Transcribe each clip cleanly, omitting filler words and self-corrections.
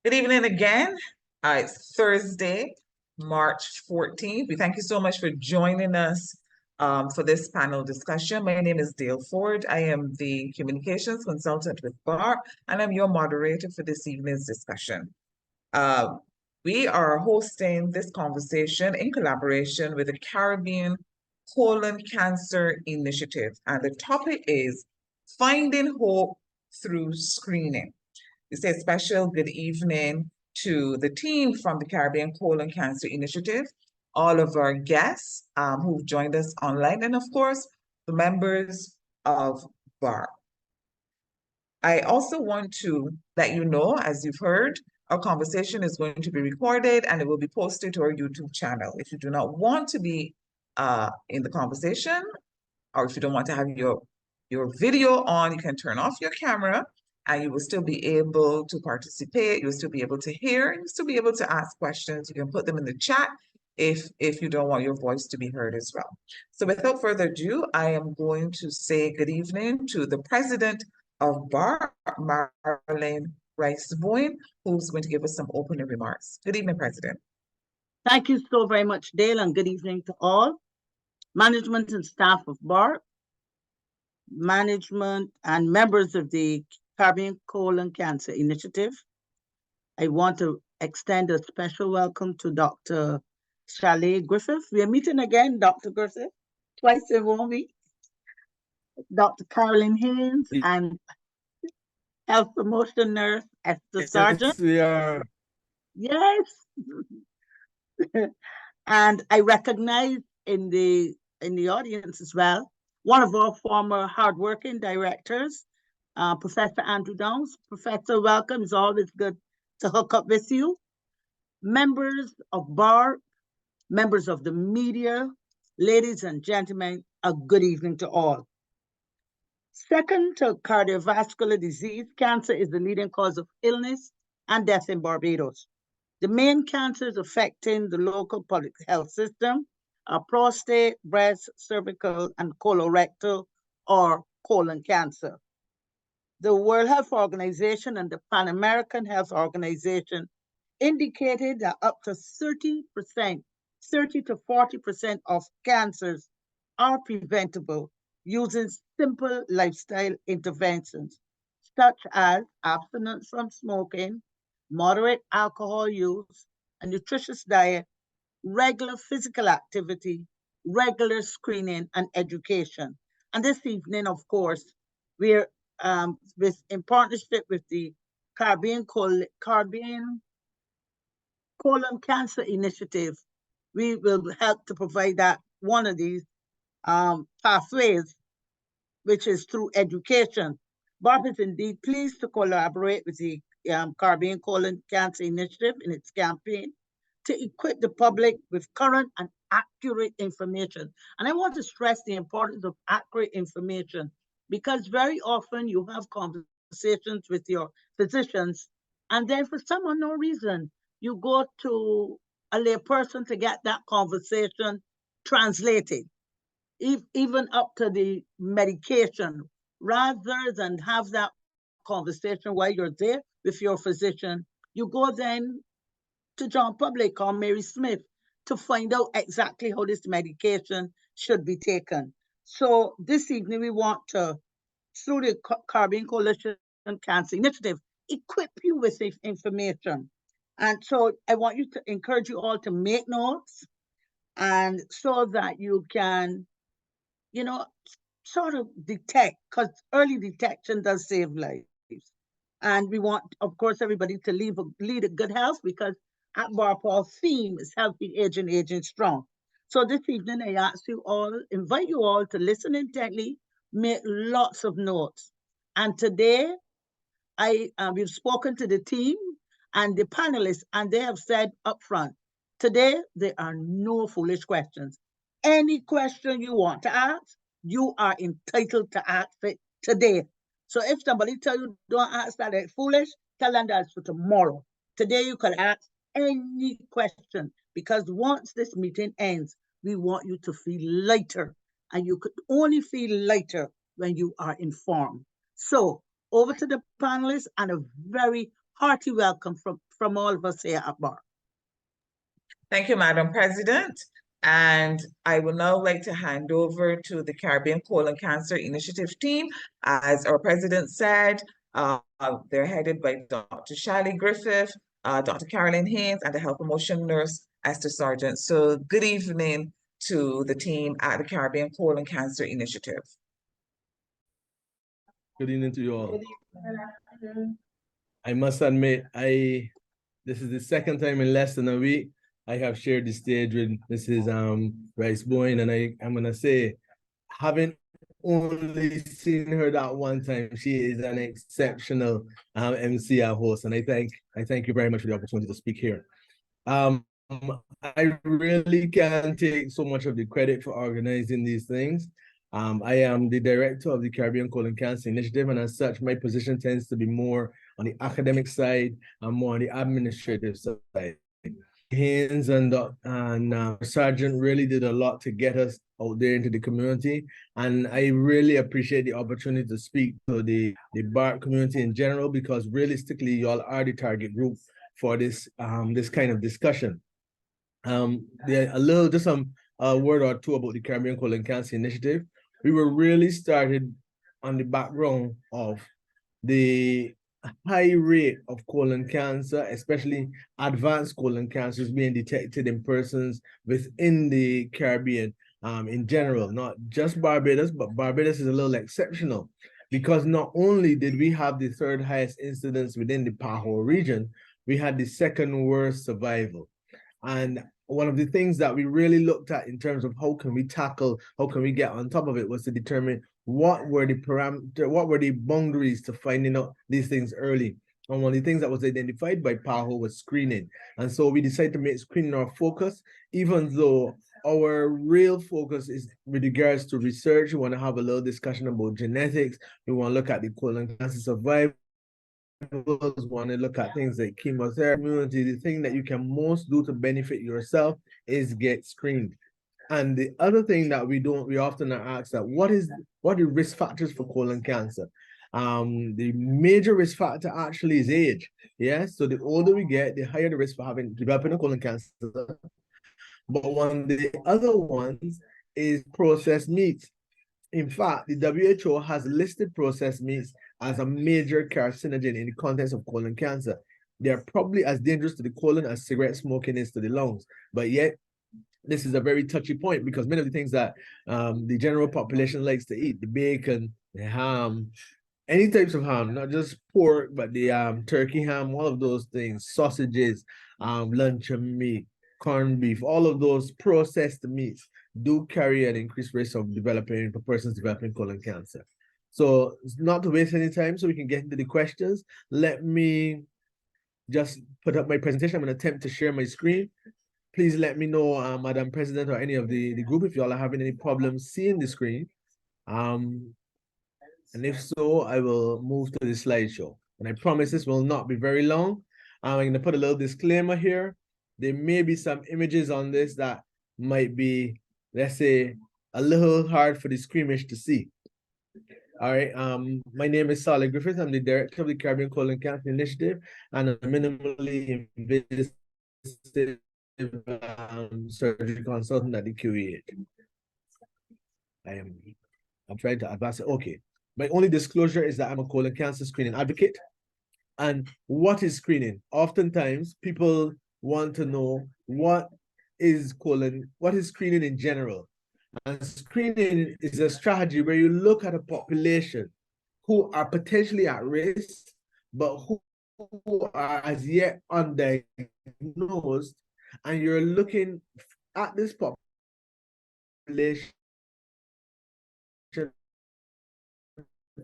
Good evening again. It's Thursday, March 14th. We thank you so much for joining us for this panel discussion. My name is Dale Ford. I am the communications consultant with BARP, and I'm your moderator for this evening's discussion. We are hosting this conversation in collaboration with the Caribbean Colon Cancer Initiative, and the topic is Finding Hope Through Screening. We say a special good evening to the team from the Caribbean Colon Cancer Initiative, all of our guests who've joined us online, and of course, the members of BARP. I also want to let you know, as you've heard, our conversation is going to be recorded and it will be posted to our YouTube channel. If you do not want to be in the conversation, or if you don't want to have your video on, you can turn off your camera and you will still be able to participate. You'll still be able to hear, and you'll still be able to ask questions. You can put them in the chat if you don't want your voice to be heard as well. So without further ado, I am going to say good evening to the president of BARP, Marlene Rice-Bowen, who's going to give us some opening remarks. Good evening, President. Thank you so very much, Dale, and good evening to all. Management and staff of BARP, management and members of the Caribbean Colon Cancer Initiative. I want to extend a special welcome to Dr. Chalet Griffith. We are meeting again, Dr. Griffith, twice in 1 week. Dr. Carolyn Haynes and health promotion nurse Esther Sargent. Yes, we are. Yes. And I recognize in the audience as well, one of our former hardworking directors, Professor Andrew Downs. Professor, welcome. It's always good to hook up with you. Members of BARP, members of the media, ladies and gentlemen, a good evening to all. Second to cardiovascular disease, cancer is the leading cause of illness and death in Barbados. The main cancers affecting the local public health system are prostate, breast, cervical, and colorectal or colon cancer. The World Health Organization and the Pan American Health Organization indicated that up to 30 to 40% of cancers are preventable using simple lifestyle interventions, such as abstinence from smoking, moderate alcohol use, a nutritious diet, regular physical activity, regular screening, and education. And this evening, of course, we're in partnership with the Caribbean Colon Cancer Initiative. We will help to provide that one of these pathways, which is through education. BARP is indeed pleased to collaborate with the Caribbean Colon Cancer Initiative in its campaign to equip the public with current and accurate information. And I want to stress the importance of accurate information, because very often you have conversations with your physicians, and then for some unknown reason, you go to a layperson to get that conversation translated, even up to the medication, rather than have that conversation while you're there with your physician. You go then to John Public or Mary Smith to find out exactly how this medication should be taken. So this evening, we want to, through the Caribbean Coalition Cancer Initiative, equip you with this information. And so I want you to encourage you all to make notes, and so that you can, sort of detect, because early detection does save lives. And we want, of course, everybody to lead a good health, because at BARP, our theme is healthy aging, aging strong. So this evening, I invite you all to listen intently, make lots of notes. And today, we've spoken to the team and the panelists, and they have said up front, today, there are no foolish questions. Any question you want to ask, you are entitled to ask it today. So if somebody tell you don't ask that, it's foolish, tell them that's for tomorrow. Today, you can ask any question, because once this meeting ends, we want you to feel lighter, and you could only feel lighter when you are informed. So over to the panelists, and a very hearty welcome from all of us here at BARP. Thank you, Madam President. And I will now like to hand over to the Caribbean Colon Cancer Initiative team. As our president said, they're headed by Dr. Shally Griffith, Dr. Carolyn Haynes, and the health promotion nurse, Esther Sargent. So good evening to the team at the Caribbean Colon Cancer Initiative. Good evening to you all. I must admit, this is the second time in less than a week I have shared the stage with Mrs. Rice Boyne, and I'm gonna say, having only seen her that one time, she is an exceptional MC and host, and I thank you very much for the opportunity to speak here. I really can't take so much of the credit for organizing these things. I am the director of the Caribbean Colon Cancer Initiative, and as such, my position tends to be more on the academic side and more on the administrative side. Haynes and Sargent really did a lot to get us out there into the community, and I really appreciate the opportunity to speak to the BARP community in general, because realistically, y'all are the target group for this this kind of discussion. Just a word or two about the Caribbean Colon Cancer Initiative. We were really started on the background of the high rate of colon cancer, especially advanced colon cancers being detected in persons within the Caribbean in general, not just Barbados, but Barbados is a little exceptional, because not only did we have the third highest incidence within the PAHO region, we had the second worst survival. And one of the things that we really looked at in terms of how can we get on top of it, was to determine what were the boundaries to finding out these things early. And one of the things that was identified by PAHO was screening. And so we decided to make screening our focus, even though our real focus is with regards to research. We want to have a little discussion about genetics. We want to look at the colon cancer survival. Want to look at things like chemotherapy. The thing that you can most do to benefit yourself is get screened. And the other thing that we often are asked that what are the risk factors for colon cancer? The major risk factor actually is age. Yes, so the older we get, the higher the risk for developing a colon cancer. But one of the other ones is processed meats. In fact, the WHO has listed processed meats as a major carcinogen in the context of colon cancer. They're probably as dangerous to the colon as cigarette smoking is to the lungs. But yet, this is a very touchy point, because many of the things that the general population likes to eat, the bacon, the ham, any types of ham, not just pork, but the turkey ham, all of those things, sausages, luncheon meat, corned beef, all of those processed meats do carry an increased risk of persons developing colon cancer. So not to waste any time, so we can get into the questions, let me just put up my presentation. I'm going to attempt to share my screen. Please let me know, Madam President, or any of the group, if you all are having any problems seeing the screen. And if so, I will move to the slideshow. And I promise this will not be very long. I'm going to put a little disclaimer here. There may be some images on this that might be, let's say, a little hard for the squeamish to see. All right. My name is Shally Griffith. I'm the director of the Caribbean Colon Cancer Initiative and a minimally invasive surgery consultant at the QEH. I'm trying to advance it. Okay. My only disclosure is that I'm a colon cancer screening advocate. And what is screening? Oftentimes, people want to know what is screening in general. And screening is a strategy where you look at a population who are potentially at risk, but who are as yet undiagnosed, and you're looking at this population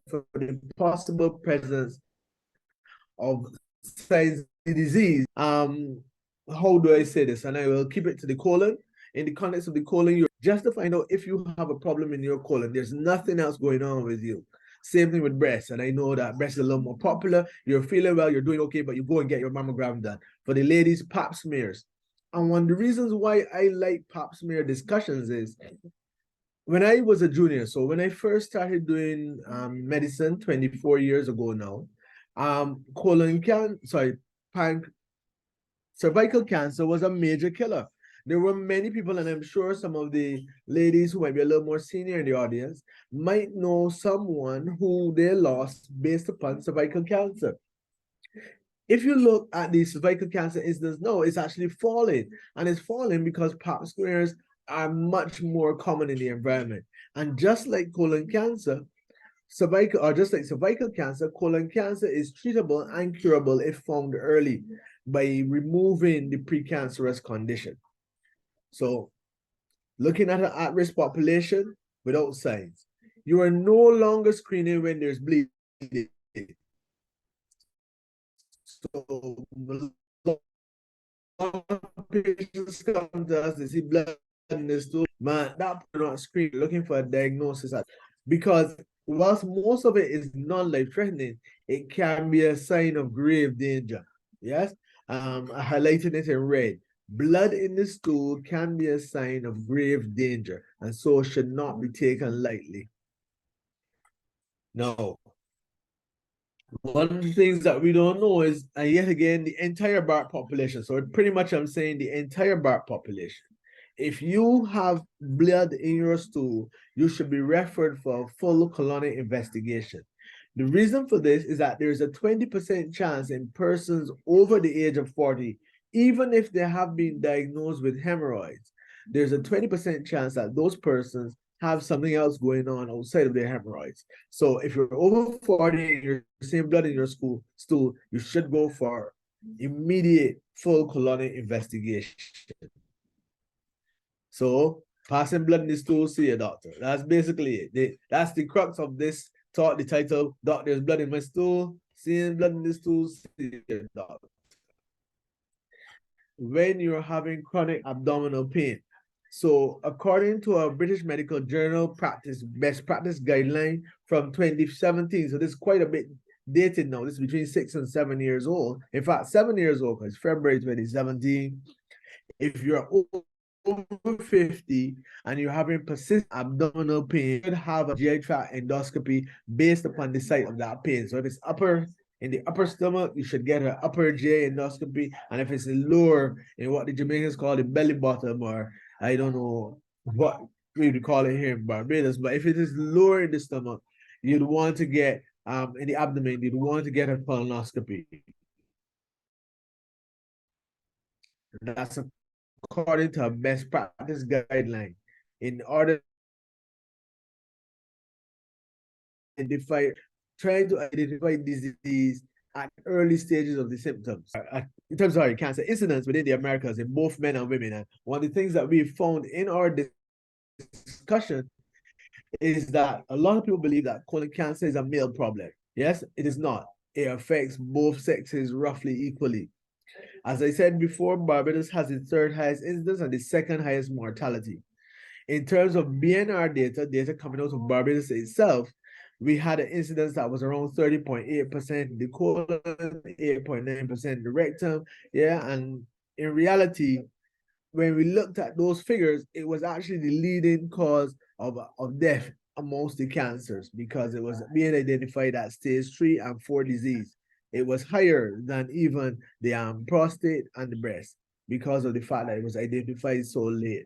for the possible presence of signs of the disease. How do I say this? And I will keep it to the colon. In the context of the colon, you're just to find out if you have a problem in your colon. There's nothing else going on with you. Same thing with breast. And I know that breast is a little more popular. You're feeling well, you're doing okay, but you go and get your mammogram done. For the ladies, pap smears. And one of the reasons why I like pap smear discussions is when I was a junior, so when I first started doing medicine 24 years ago now, cervical cancer was a major killer. There were many people, and I'm sure some of the ladies who might be a little more senior in the audience might know someone who they lost based upon cervical cancer. If you look at the cervical cancer incidence, no, it's actually falling. And it's falling because pap smears are much more common in the environment. And just like colon cancer, just like cervical cancer, colon cancer is treatable and curable if found early by removing the precancerous condition. So looking at an at-risk population without signs, you are no longer screening when there's bleeding. So patients come to us, they see blood in the stool, man, that not screen looking for a diagnosis because whilst most of it is non-life-threatening, it can be a sign of grave danger. Yes, highlighting it in red. Blood in the stool can be a sign of grave danger, and so should not be taken lightly. No. One of the things that we don't know is, and yet again, the entire BARP population. So pretty much I'm saying the entire BARP population. If you have blood in your stool, you should be referred for a full colonic investigation. The reason for this is that there's a 20% chance in persons over the age of 40, even if they have been diagnosed with hemorrhoids, there's a 20% chance that those persons have something else going on outside of their hemorrhoids. So if you're over 40 and you're seeing blood in your stool, you should go for immediate full colonic investigation. So passing blood in the stool, see a doctor. That's basically it. That's the crux of this talk, the title, Doctor's Blood in My Stool, seeing blood in the stool, see a doctor. When you're having chronic abdominal pain, so according to a British Medical Journal best practice guideline from 2017, so this is quite a bit dated now. This is between 6 and 7 years old. In fact, 7 years old because February 2017. If you're over 50 and you're having persistent abdominal pain, you should have a GI tract endoscopy based upon the site of that pain. So if it's in the upper stomach, you should get an upper GI endoscopy. And if it's lower in what the Jamaicans call the belly bottom, or I don't know what we would call it here in Barbados, but if it is lower in the stomach, you'd want to get in the abdomen, you'd want to get a colonoscopy. That's according to a best practice guideline in order to trying to identify disease at early stages of the symptoms. In terms of cancer incidence within the Americas in both men and women, and one of the things that we found in our discussion is that a lot of people believe that colon cancer is a male problem. Yes, it is not. It affects both sexes roughly equally. As I said before, Barbados has the third highest incidence and the second highest mortality. In terms of BNR data coming out of Barbados itself, we had an incidence that was around 30.8% the colon, 8.9% the rectum. Yeah, and in reality, when we looked at those figures, it was actually the leading cause of death amongst the cancers because it was being identified at stage 3 and 4 disease. It was higher than even the prostate and the breast because of the fact that it was identified so late.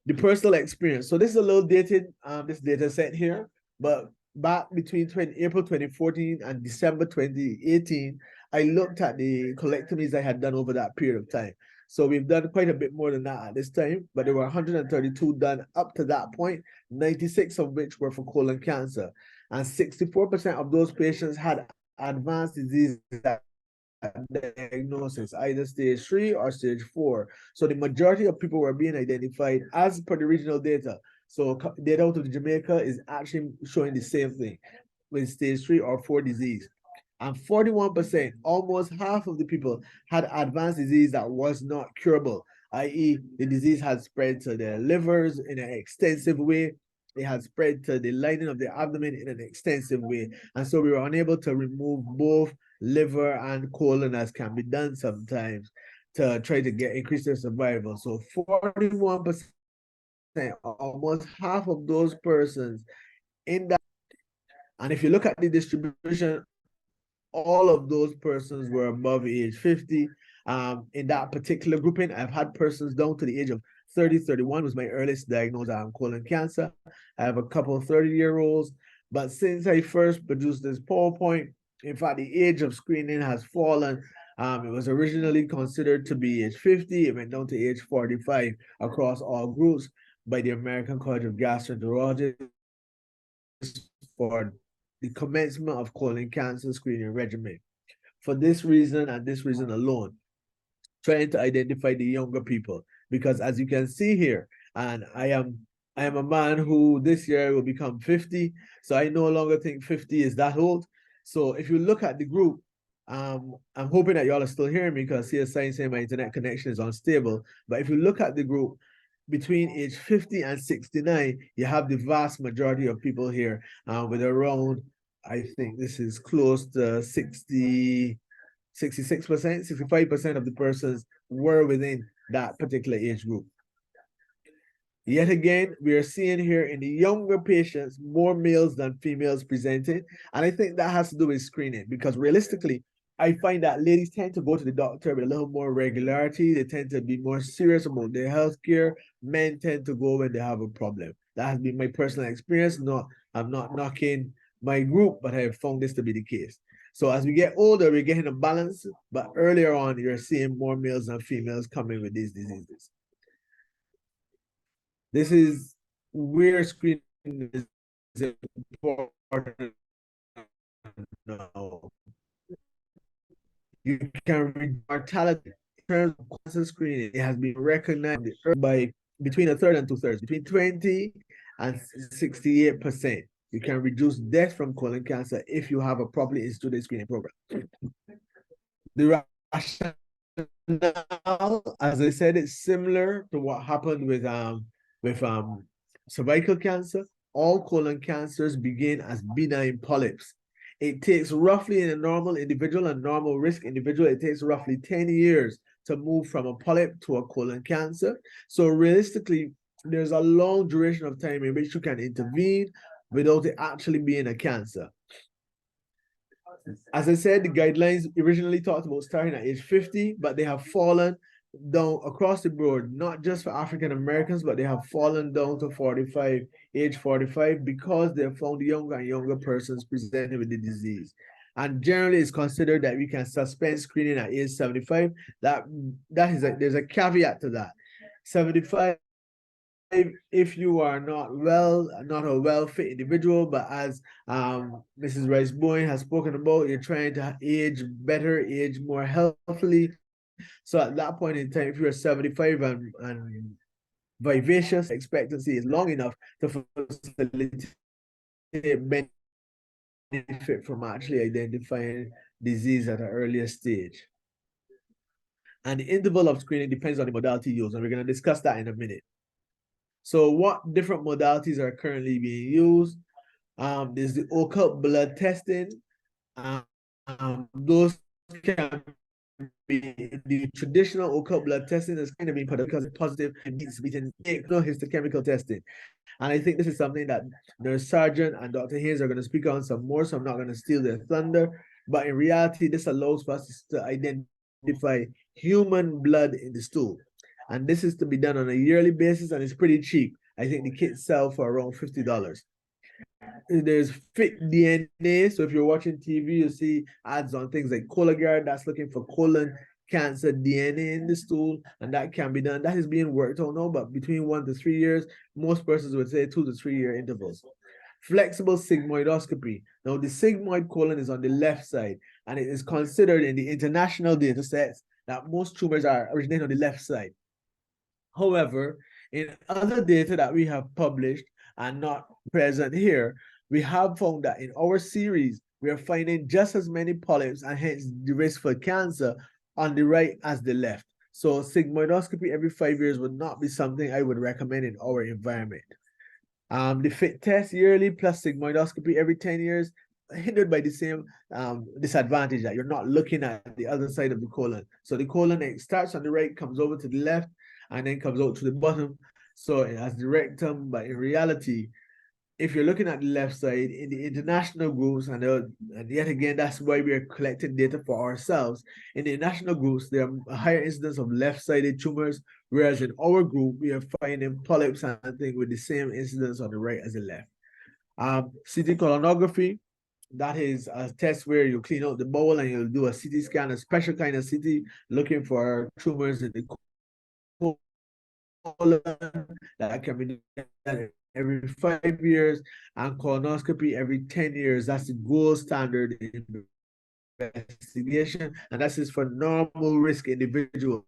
The personal experience. So this is a little dated, this data set here, but back between April 2014 and December 2018, I looked at the colectomies I had done over that period of time. So we've done quite a bit more than that at this time, but there were 132 done up to that point, 96 of which were for colon cancer. And 64% of those patients had advanced disease diagnosis, either stage 3 or stage 4. So the majority of people were being identified as per the regional data. So data out of Jamaica is actually showing the same thing with stage 3 or 4 disease. And 41%, almost half of the people had advanced disease that was not curable, i.e. the disease had spread to their livers in an extensive way. It had spread to the lining of the abdomen in an extensive way. And so we were unable to remove both liver and colon, as can be done sometimes, to try to increase their survival. So 41%, almost half of those persons in that. And if you look at the distribution all of those persons were above age 50. In that particular grouping, I've had persons down to the age of 30, 31 was my earliest diagnosis of colon cancer. I have a couple of 30-year-olds, but since I first produced this PowerPoint, in fact, the age of screening has fallen. It was originally considered to be age 50. It went down to age 45 across all groups by the American College of Gastroenterologists for the commencement of colon cancer screening regimen. For this reason and this reason alone, trying to identify the younger people, because as you can see here, and I am a man who this year will become 50, so I no longer think 50 is that old. So if you look at the group, I'm hoping that y'all are still hearing me, because I see a sign saying my internet connection is unstable. But if you look at the group between age 50 and 69, you have the vast majority of people here, with around, I think this is close to 66%, 65% of the persons were within that particular age group. Yet again, we are seeing here in the younger patients, more males than females presenting. And I think that has to do with screening, because realistically, I find that ladies tend to go to the doctor with a little more regularity. They tend to be more serious about their health care. Men tend to go when they have a problem. That has been my personal experience. I'm not knocking my group, but I have found this to be the case. So as we get older, we're getting a balance, but earlier on, you're seeing more males than females coming with these diseases. This is where screening is important now. You can reduce mortality in terms of cancer screening. It has been recognized by between a third and two-thirds, between 20 and 68%. You can reduce death from colon cancer if you have a properly instituted screening program. The rationale, as I said, it's similar to what happened with cervical cancer. All colon cancers begin as benign polyps. It takes roughly, in a normal individual and normal risk individual, it takes roughly 10 years to move from a polyp to a colon cancer. So realistically, there's a long duration of time in which you can intervene without it actually being a cancer. As I said, the guidelines originally talked about starting at age 50, but they have fallen down across the board, not just for African Americans, but they have fallen down to age 45, because they have found younger and younger persons presenting with the disease. And generally, it's considered that we can suspend screening at age 75. There's a caveat to that. 75, if you are not a well-fit individual, but as Mrs. Rice-Bowen has spoken about, you're trying to age better, age more healthily. So at that point in time, if you're 75 and vivacious, expectancy is long enough to facilitate benefit from actually identifying disease at an earlier stage. And the interval of screening depends on the modality used, and we're going to discuss that in a minute. So what different modalities are currently being used? There's the occult blood testing. Those can be the traditional occult blood testing is kind of being put up because it's positive and beating histochemical testing. And I think this is something that Nurse Sargent and Dr. Haynes are going to speak on some more, so I'm not going to steal their thunder. But in reality, this allows for us to identify human blood in the stool. And this is to be done on a yearly basis, and it's pretty cheap. I think the kits sell for around $50. There's Fit DNA. So if you're watching TV, you see ads on things like Colorectal that's looking for colon cancer DNA in the stool, and that can be done. That is being worked on now, but between 1 to 3 years, most persons would say 2 to 3 year intervals. Flexible sigmoidoscopy. Now, the sigmoid colon is on the left side, and it is considered in the international data sets that most tumors are originating on the left side. However, in other data that we have published and not present here, we have found that in our series, we are finding just as many polyps and hence the risk for cancer on the right as the left. So sigmoidoscopy every 5 years would not be something I would recommend in our environment. The FIT test yearly plus sigmoidoscopy every 10 years, hindered by the same disadvantage that you're not looking at the other side of the colon. So the colon, it starts on the right, comes over to the left, and then comes out to the bottom. So it has the rectum, but in reality, if you're looking at the left side, in the international groups, and yet again, that's why we are collecting data for ourselves. In the international groups, there are a higher incidence of left-sided tumors, whereas in our group, we are finding polyps and things with the same incidence on the right as the left. CT colonography, that is a test where you clean out the bowel and you'll do a CT scan, a special kind of CT, looking for tumors in the colon that can be done every 5 years, and colonoscopy every 10 years. That's the gold standard investigation, and that is for normal risk individuals.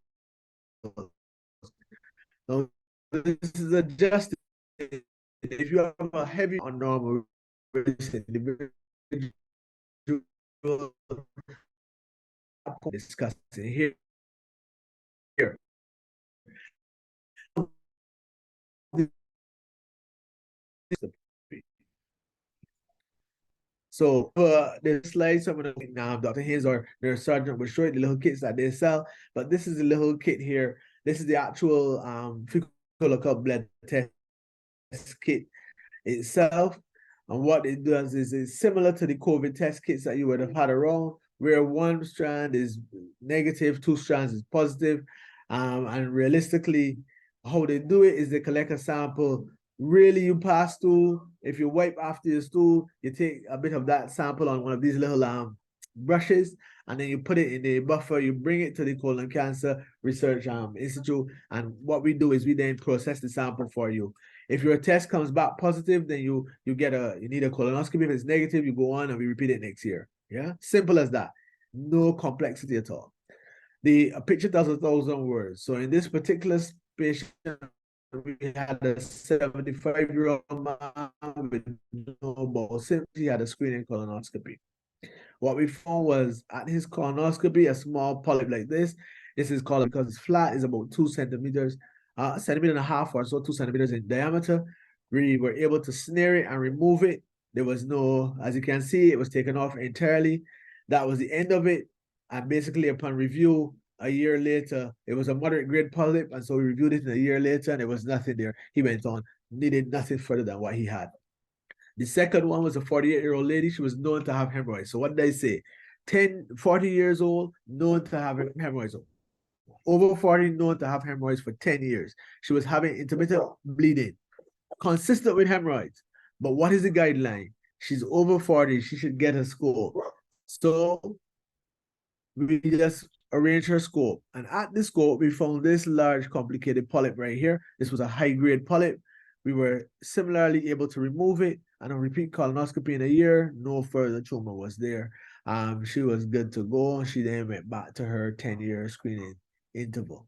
Now, this is adjusted if you have a heavy or normal risk individual discussing here. So the slides I'm gonna now, Dr. Haynes or their sergeant will show you the little kits that they sell, but this is the little kit here. This is the actual fecal occult blood test kit itself. And what it does is it's similar to the COVID test kits that you would have had around, where one strand is negative, two strands is positive. And realistically, how they do it is they collect a sample. Really, you pass stool. If you wipe after your stool, you take a bit of that sample on one of these little brushes, and then you put it in the buffer. You bring it to the Colon Cancer Research Institute, and what we do is we then process the sample for you. If your test comes back positive, then you need a colonoscopy. If it's negative, you go on and we repeat it next year. Yeah, simple as that. No complexity at all. A picture tells 1,000 words. So in this particular patient, we had a 75-year-old man with no bowel symptoms. He had a screening colonoscopy. What we found was at his colonoscopy, a small polyp like this. This is called, because it's flat, is about 2 centimeters, a centimeter and a half or so, 2 centimeters in diameter. We were able to snare it and remove it. There was no, as you can see, it was taken off entirely. That was the end of it. And basically, upon review, a year later, it was a moderate grade polyp. And so we reviewed it in a year later, and there was nothing there. He went on, needed nothing further than what he had. The second one was a 48-year-old lady. She was known to have hemorrhoids. So what did I say? 40 years old, known to have hemorrhoids. Over 40, known to have hemorrhoids for 10 years. She was having intermittent bleeding, consistent with hemorrhoids. But what is the guideline? She's over 40. She should get a scope. So we just arranged her scope. And at the scope, we found this large, complicated polyp right here. This was a high-grade polyp. We were similarly able to remove it, and a repeat colonoscopy in a year, no further tumor was there. She was good to go, and she then went back to her 10-year screening interval.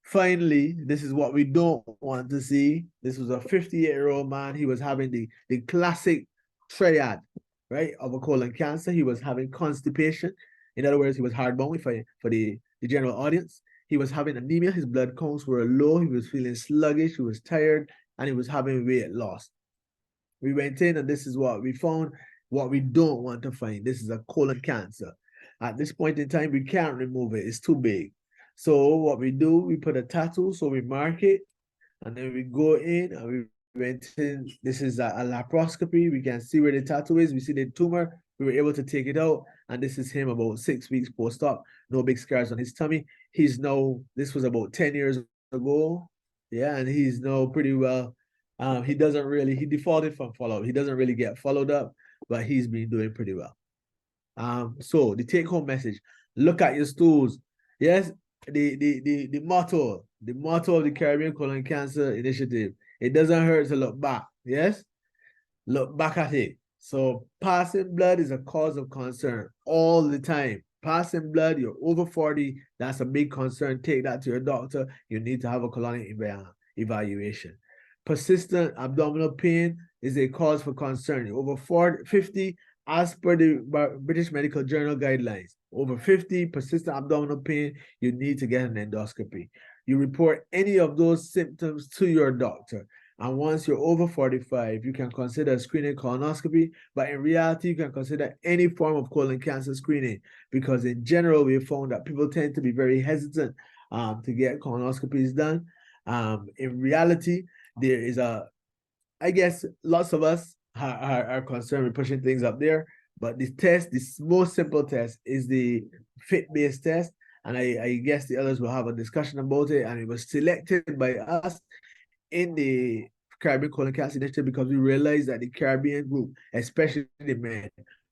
Finally, this is what we don't want to see. This was a 58-year-old man. He was having the classic triad, right, of a colon cancer. He was having constipation. In other words, he was hardbound for the general audience. He was having anemia. His blood counts were low. He was feeling sluggish. He was tired, and he was having weight loss. We went in, and this is what we found, what we don't want to find. This is a colon cancer. At this point in time, we can't remove it. It's too big. So what we do, we put a tattoo, so we mark it, and then we go in, and we went in. This is a laparoscopy. We can see where the tattoo is. We see the tumor. We were able to take it out, and this is him about 6 weeks post-op. No big scars on his tummy. He's now, this was about 10 years ago. Yeah, and he's now pretty well. He defaulted from follow-up. He doesn't really get followed up, but he's been doing pretty well. So the take-home message, look at your stools. Yes, the motto of the Caribbean Colon Cancer Initiative, it doesn't hurt to look back. Yes, look back at it. So passing blood is a cause of concern all the time. Passing blood, you're over 40, that's a big concern. Take that to your doctor. You need to have a colonic evaluation. Persistent abdominal pain is a cause for concern. You're over 50, as per the British Medical Journal guidelines, over 50, persistent abdominal pain, you need to get an endoscopy. You report any of those symptoms to your doctor. And once you're over 45, you can consider a screening colonoscopy, but in reality, you can consider any form of colon cancer screening, because in general, we found that people tend to be very hesitant to get colonoscopies done. In reality, there is a I guess lots of us are concerned with pushing things up there, but the test, the most simple test, is the fit-based test. And I guess the others will have a discussion about it. And it was selected by us in the Caribbean Colon Cancer Initiative because we realized that the Caribbean group, especially the men,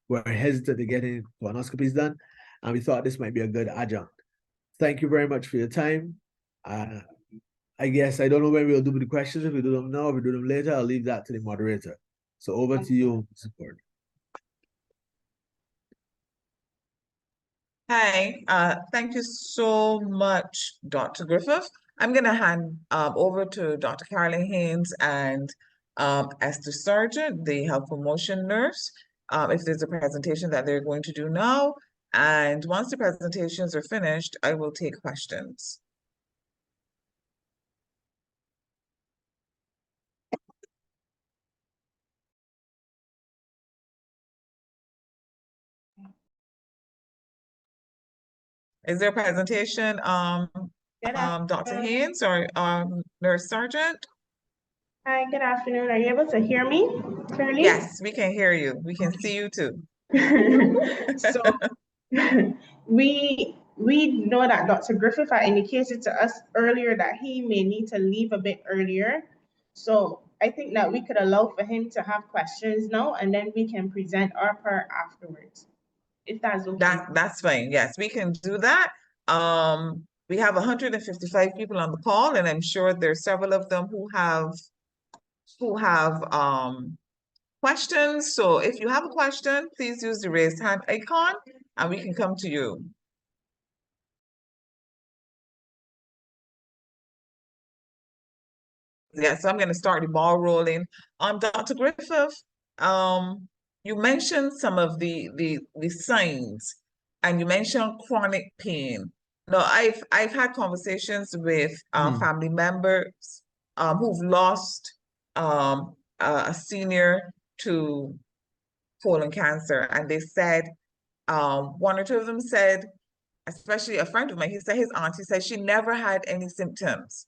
were hesitant to getting colonoscopies done. And we thought this might be a good adjunct. Thank you very much for your time. I guess I don't know when we'll do the questions. If we do them now, if we do them later, I'll leave that to the moderator. So over to you, support. Hi, thank you so much, Dr. Griffith. I'm going to hand over to Dr. Carolyn Haynes and Esther Sargent, the health promotion nurse, if there's a presentation that they're going to do now. And once the presentations are finished, I will take questions. Is there a presentation, Dr. Haynes or Nurse Sargent? Hi, good afternoon. Are you able to hear me clearly? Yes, we can hear you. We can see you too. So we know that Dr. Griffith had indicated to us earlier that he may need to leave a bit earlier. So I think that we could allow for him to have questions now, and then we can present our part afterwards, if that's okay. That's fine. Yes, we can do that. We have 155 people on the call, and I'm sure there's several of them who have questions. So if you have a question, please use the raise hand icon and we can come to you. Yeah, so I'm going to start the ball rolling. Dr. Griffith, you mentioned some of the signs, and you mentioned chronic pain. Now, I've had conversations with family members who've lost a senior to colon cancer, and they said one or two of them said, especially a friend of mine, he said his auntie said she never had any symptoms.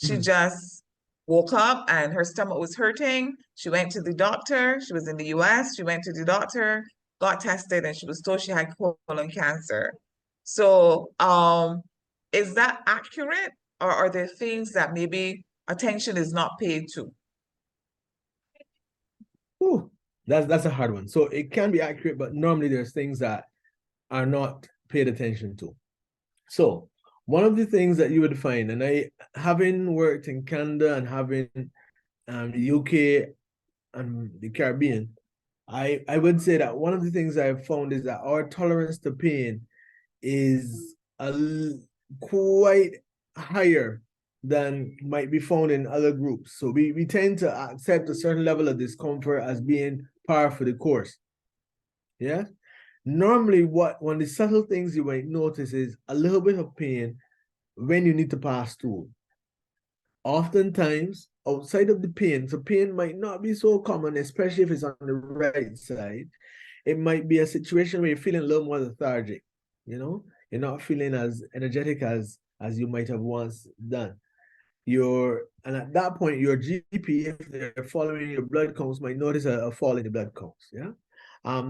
She just woke up and her stomach was hurting. She went to the doctor. She was in the US. She went to the doctor, got tested, and she was told she had colon cancer. So, is that accurate, or are there things that maybe attention is not paid to? Ooh, that's a hard one. So it can be accurate, but normally there's things that are not paid attention to. So one of the things that you would find, and I, having worked in Canada and having the UK and the Caribbean, I would say that one of the things I've found is that our tolerance to pain is quite higher than might be found in other groups. So we tend to accept a certain level of discomfort as being par for the course. Yeah. Normally, one of the subtle things you might notice is a little bit of pain when you need to pass stool. Oftentimes, outside of the pain, so pain might not be so common, especially if it's on the right side. It might be a situation where you're feeling a little more lethargic, you know? You're not feeling as energetic as you might have once done. And at that point, your GP, if they're following your blood counts, might notice a fall in the blood counts, yeah?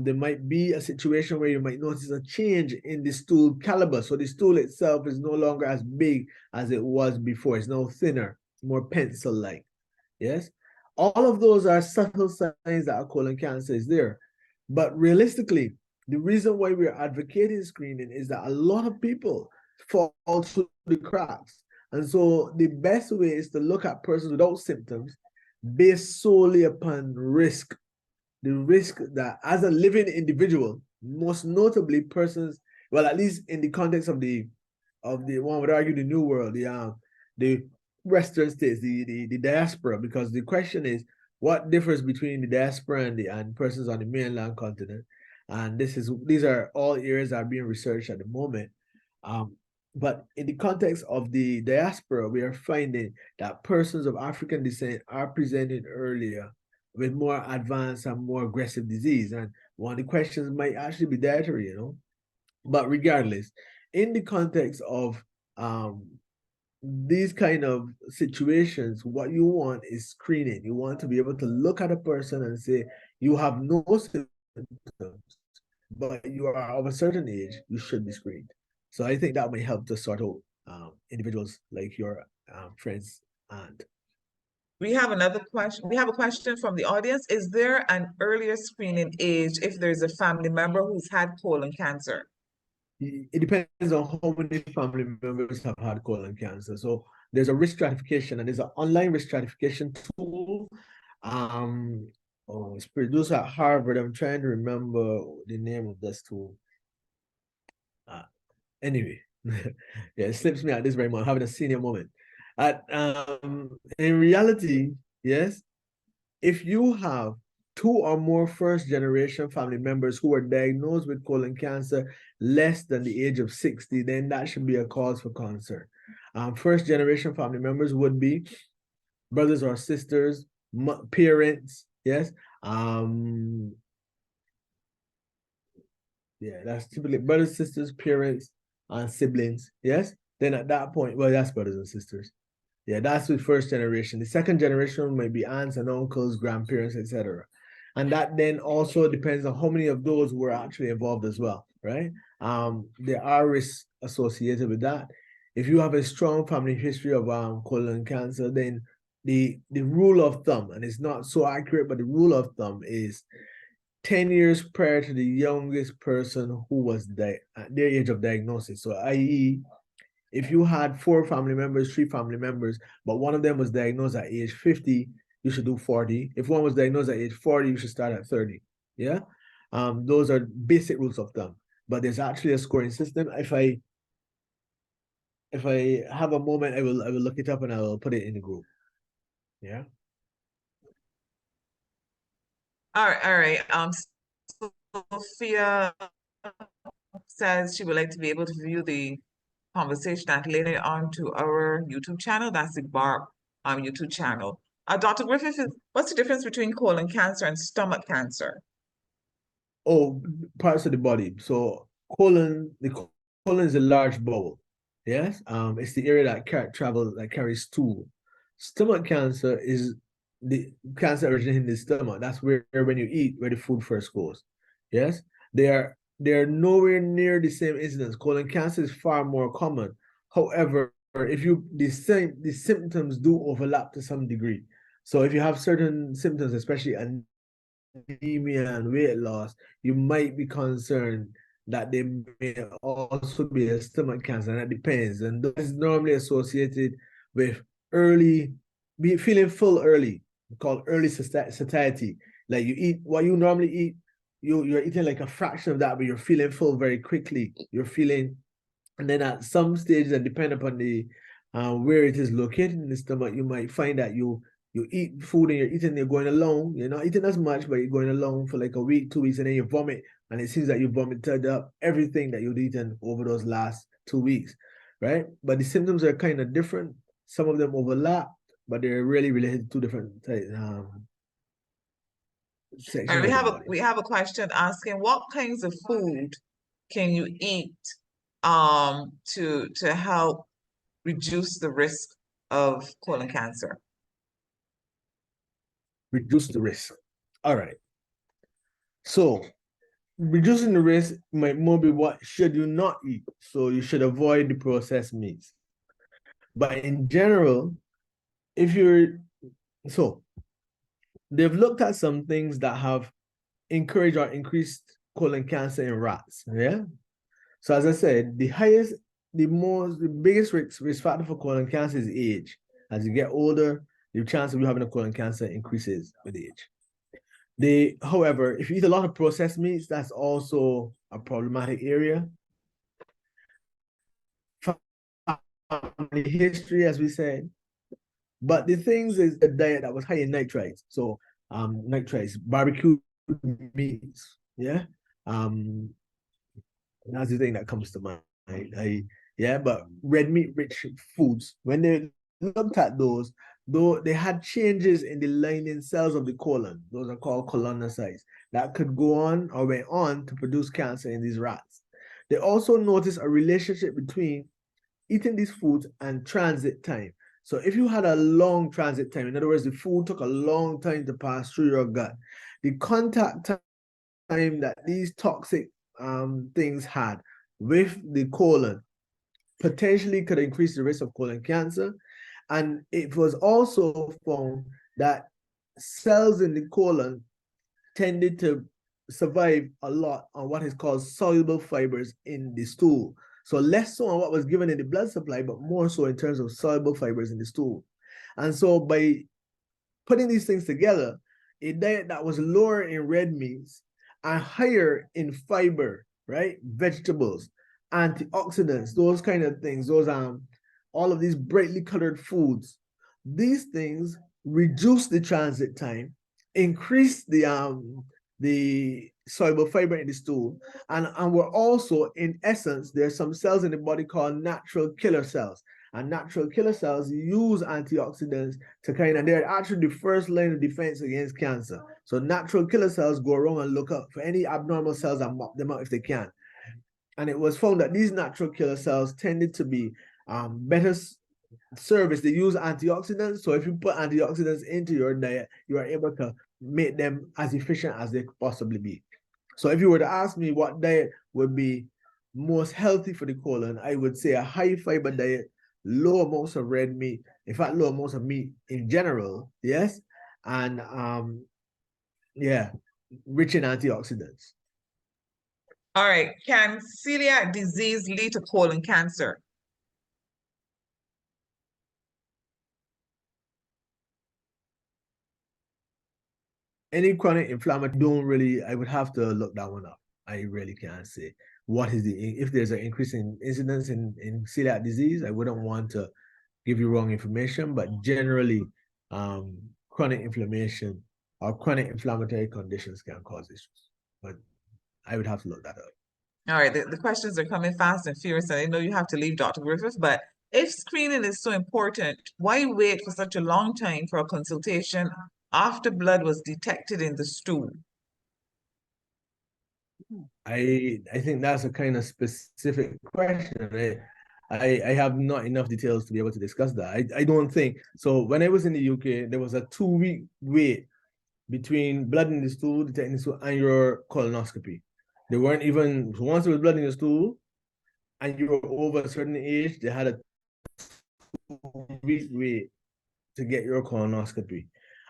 There might be a situation where you might notice a change in the stool caliber. So the stool itself is no longer as big as it was before. It's now thinner, more pencil-like. Yes? All of those are subtle signs that a colon cancer is there. But realistically, the reason why we're advocating screening is that a lot of people fall through the cracks. And so the best way is to look at persons without symptoms based solely upon risk. The risk that as a living individual, most notably persons, well, at least in the context of the one would argue the New World, the Western states, the diaspora, because the question is what differs between the diaspora and persons on the mainland continent. And these are all areas that are being researched at the moment. But in the context of the diaspora, we are finding that persons of African descent are presenting earlier with more advanced and more aggressive disease. And one of the questions might actually be dietary, you know. But regardless, in the context of these kind of situations, what you want is screening. You want to be able to look at a person and say, you have no symptoms, but you are of a certain age, you should be screened. So I think that may help to sort out individuals like your friend's aunt. We have another question. We have a question from the audience. Is there an earlier screening age if there's a family member who's had colon cancer? It depends on how many family members have had colon cancer. So there's a risk stratification, and there's an online risk stratification tool. It's produced at Harvard. I'm trying to remember the name of this tool. Anyway, yeah, it slips me at this very moment. Having a senior moment. In reality, yes, if you have 2 or more first-generation family members who were diagnosed with colon cancer less than the age of 60, then that should be a cause for concern. First-generation family members would be brothers or sisters, parents, yes. Yeah, that's typically brothers, sisters, parents, and siblings, yes. Then at that point, well, that's brothers and sisters. Yeah, that's with first generation. The second generation might be aunts and uncles, grandparents, etc. And that then also depends on how many of those were actually involved as well, right? There are risks associated with that. If you have a strong family history of colon cancer, then the rule of thumb, and it's not so accurate, but the rule of thumb is 10 years prior to the youngest person who was at their age of diagnosis. So i.e., if you had 4 family members, 3 family members, but one of them was diagnosed at age 50, you should do 40. If one was diagnosed at age 40, you should start at 30. Yeah. Those are basic rules of thumb. But there's actually a scoring system. If I have a moment, I will look it up and I will put it in the group. Yeah. All right. Sophia says she would like to be able to view the conversation and later on to our YouTube channel. That's the BARP YouTube channel. Dr. Griffith, what's the difference between colon cancer and stomach cancer? Oh, parts of the body. So the colon is a large bowel. Yes. It's the area that carries stool. Stomach cancer is the cancer originating in the stomach. That's where when you eat, where the food first goes. Yes. They are nowhere near the same incidence. Colon cancer is far more common. However, the symptoms do overlap to some degree. So if you have certain symptoms, especially anemia and weight loss, you might be concerned that they may also be a stomach cancer, and that depends. And that is normally associated with feeling full early, called early satiety. Like you eat what you normally eat, you're eating like a fraction of that, but you're feeling full very quickly. And then at some stage, and depend upon the where it is located in the stomach, you might find that you eat food and you're going along. You're not eating as much, but you're going along for like a week, 2 weeks, and then you vomit. And it seems that you vomited up everything that you've eaten over those last 2 weeks, right? But the symptoms are kind of different. Some of them overlap, but they're really related to different sections. And we have a question asking, what kinds of food can you eat to help reduce the risk of colon cancer? Reduce the risk. All right. So reducing the risk might more be what should you not eat. So you should avoid the processed meats. But in general, they've looked at some things that have encouraged or increased colon cancer in rats. Yeah. So as I said, the biggest risk factor for colon cancer is age. As you get older, the chance of you having a colon cancer increases with age. However, if you eat a lot of processed meats, that's also a problematic area. Family history, as we said. But the things is a diet that was high in nitrites. So nitrites, barbecue meats, yeah. That's the thing that comes to mind. But red meat rich foods, when they looked at those, though they had changes in the lining cells of the colon, those are called colonocytes, that could go on or went on to produce cancer in these rats. They also noticed a relationship between eating these foods and transit time. So if you had a long transit time, in other words, the food took a long time to pass through your gut, the contact time that these toxic things had with the colon potentially could increase the risk of colon cancer. And it was also found that cells in the colon tended to survive a lot on what is called soluble fibers in the stool. So less so on what was given in the blood supply, but more so in terms of soluble fibers in the stool. And so by putting these things together, a diet that was lower in red meats and higher in fiber, right? Vegetables, antioxidants, those kind of things, those all of these brightly colored foods, these things reduce the transit time, increase the soluble fiber in the stool, and we're also, in essence, there's some cells in the body called natural killer cells. And natural killer cells use antioxidants to they're actually the first line of defense against cancer. So natural killer cells go around and look up for any abnormal cells and mop them out if they can. And it was found that these natural killer cells tended to be better service. They use antioxidants. So if you put antioxidants into your diet, you are able to make them as efficient as they could possibly be. So if you were to ask me what diet would be most healthy for the colon, I would say a high fiber diet, low amounts of red meat, in fact, low amounts of meat in general, yes, and rich in antioxidants. All right, can celiac disease lead to colon cancer? Any chronic inflammatory, I would have to look that one up. I really can't say what is if there's an increase in incidence in celiac disease. I wouldn't want to give you wrong information, but generally, chronic inflammation or chronic inflammatory conditions can cause issues. But I would have to look that up. All right, the questions are coming fast and furious, and I know you have to leave, Dr. Griffith, but if screening is so important, why wait for such a long time for a consultation after blood was detected in the stool? I think that's a kind of specific question. I have not enough details to be able to discuss that. I don't think so. When I was in the UK, there was a 2-week wait between blood in the stool, detecting the stool, and your colonoscopy. They weren't even, once there was blood in the stool and you were over a certain age, they had a 2-week wait to get your colonoscopy.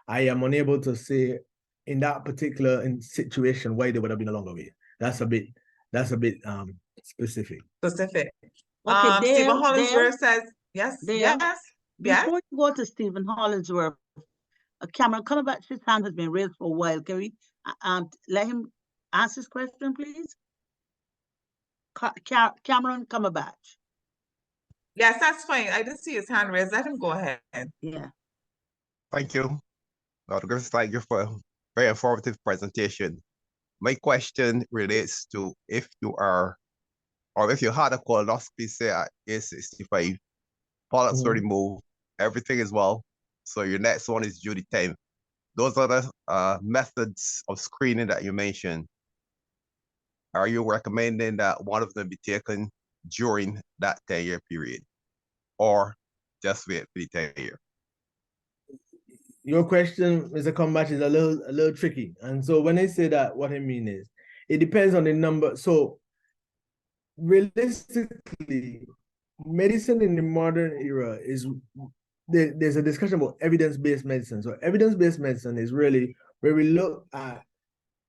I am unable to say in that particular situation why there would have been a longer wait. That's a bit specific. Specific. Okay, Stephen Hollingsworth says, yes, Dale, yes. Before you go to Stephen Hollingsworth, Cameron Cumberbatch's hand has been raised for a while. Can we let him ask his question, please? Cameron Cumberbatch. Yes, that's fine. I didn't see his hand raised. Let him go ahead. Yeah. Thank you, Dr. Griffith. Thank you for a very informative presentation. My question relates to if you are, or if you had a colonoscopy, say at age 65, polyps were removed, everything is well, so your next one is due 10. Those are the methods of screening that you mentioned. Are you recommending that one of them be taken during that 10-year period, or just wait for the 10-year? Your question, Mr. Cumberbatch, is a little tricky. And so when I say that, what I mean is, it depends on the number. So realistically, medicine in the modern era is, there's a discussion about evidence-based medicine. So evidence-based medicine is really where we look at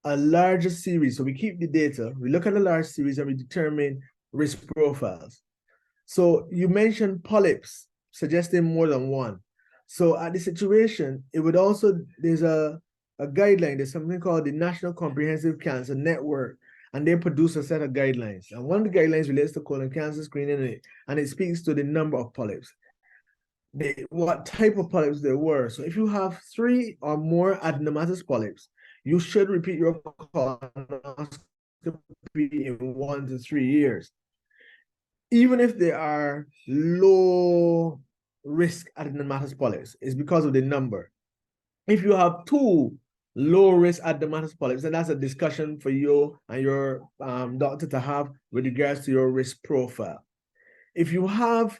a larger series. So we keep the data, we look at a large series, and we determine risk profiles. So you mentioned polyps, suggesting more than one. So at the situation, it would also, there's a guideline, there's something called the National Comprehensive Cancer Network, and they produce a set of guidelines. And one of the guidelines relates to colon cancer screening, and it speaks to the number of polyps, what type of polyps there were. So if you have 3 or more adenomatous polyps, you should repeat your colonoscopy in 1 to 3 years. Even if they are low risk adenomatous polyps, is because of the number. If you have 2 low risk adenomatous polyps, and that's a discussion for you and your doctor to have with regards to your risk profile. If you have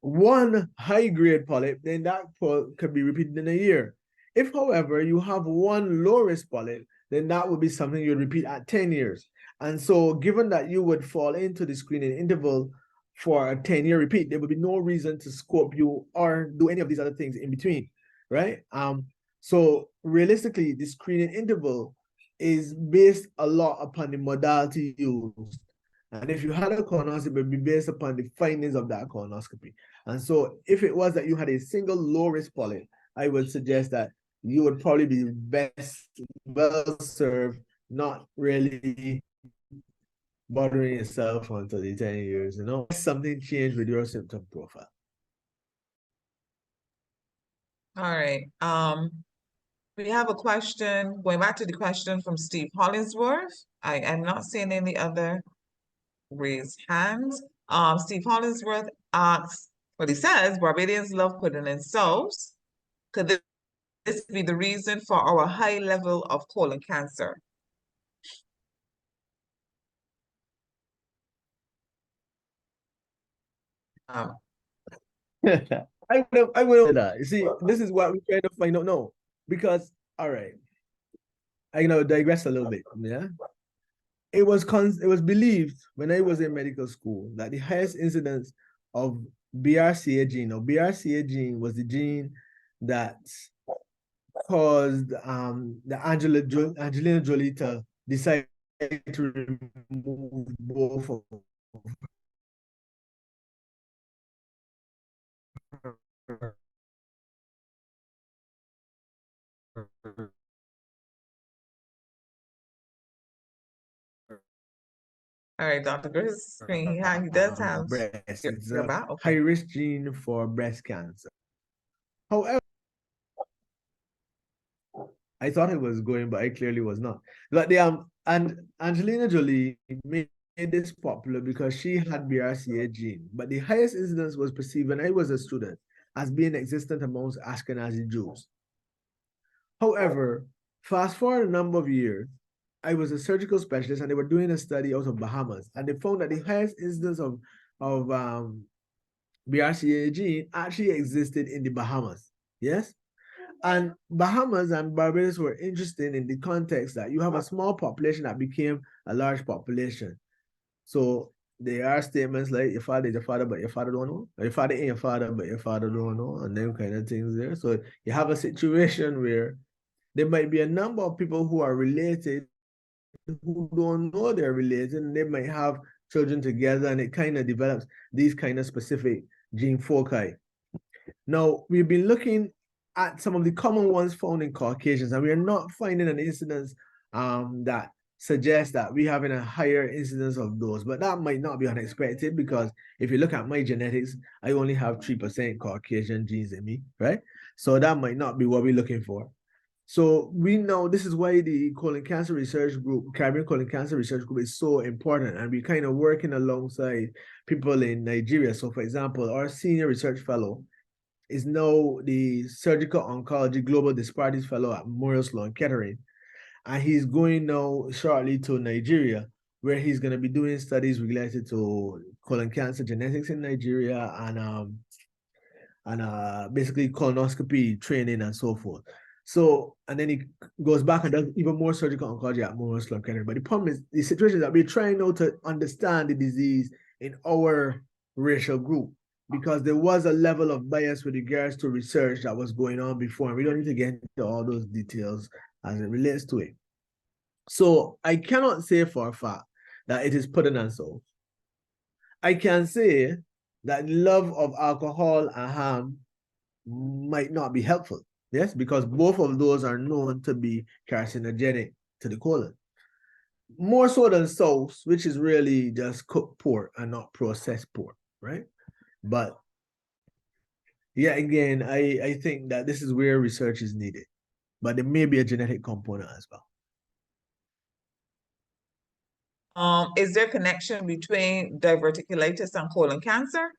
one high-grade polyp, then that could be repeated in a year. If, however, you have one low-risk polyp, then that would be something you'd repeat at 10 years. And so given that you would fall into the screening interval for a 10-year repeat, there would be no reason to scope you or do any of these other things in between, right? So realistically, the screening interval is based a lot upon the modality used. And if you had a colonoscopy, it would be based upon the findings of that colonoscopy. And so if it was that you had a single low-risk polyp, I would suggest that you would probably be well served, not really bothering yourself until the 10 years, something changed with your symptom profile. All right. We have a question, going back to the question from Steve Hollingsworth. I am not seeing any other raised hands. Steve Hollingsworth asks, he says, Barbadians love pudding and sauce. Could this be the reason for our high level of colon cancer? I will say that. You see, this is what we're trying to find out now. Because, all right, I digress a little bit. Yeah. It was believed when I was in medical school that the highest incidence of BRCA gene, or BRCA gene was the gene that caused the Angelina Jolie to decide to remove both of her All right, Dr. Griffith's screen, he does have breast. It's your a back. Okay. high-risk gene for breast cancer. However, I thought it was going, but it clearly was not. But and Angelina Jolie made this popular because she had BRCA gene, but the highest incidence was perceived when I was a student as being existent amongst Ashkenazi Jews. However, fast forward a number of years, I was a surgical specialist and they were doing a study out of Bahamas, and they found that the highest incidence of BRCA gene actually existed in the Bahamas. Yes? And Bahamas and Barbados were interested in the context that you have a small population that became a large population. So there are statements like your father is your father, but your father don't know. Or your father ain't your father, but your father don't know, and them kind of things there. So you have a situation where there might be a number of people who are related who don't know they're related, and they might have children together, and it kind of develops these kind of specific gene foci. Now, we've been looking at some of the common ones found in Caucasians, and we are not finding an incidence that suggests that we're having a higher incidence of those, but that might not be unexpected because if you look at my genetics, I only have 3% Caucasian genes in me, right? So that might not be what we're looking for. So we know this is why the colon cancer research group, Caribbean Colon Cancer Research Group, is so important, and we're kind of working alongside people in Nigeria. So for example, our senior research fellow is now the Surgical Oncology Global Disparities Fellow at Memorial Sloan Kettering. And he's going now shortly to Nigeria, where he's going to be doing studies related to colon cancer genetics in Nigeria and basically colonoscopy training and so forth. So, and then he goes back and does even more surgical oncology at Memorial Sloan Kettering. But the problem is the situation is that we're trying now to understand the disease in our racial group, because there was a level of bias with regards to research that was going on before, and we don't need to get into all those details as it relates to it. So I cannot say for a fact that it is pudding and sauce. I can say that love of alcohol and ham might not be helpful, yes, because both of those are known to be carcinogenic to the colon. More so than sauce, which is really just cooked pork and not processed pork, right? But yeah, again, I think that this is where research is needed, but there may be a genetic component as well. Is there a connection between diverticulitis and colon cancer?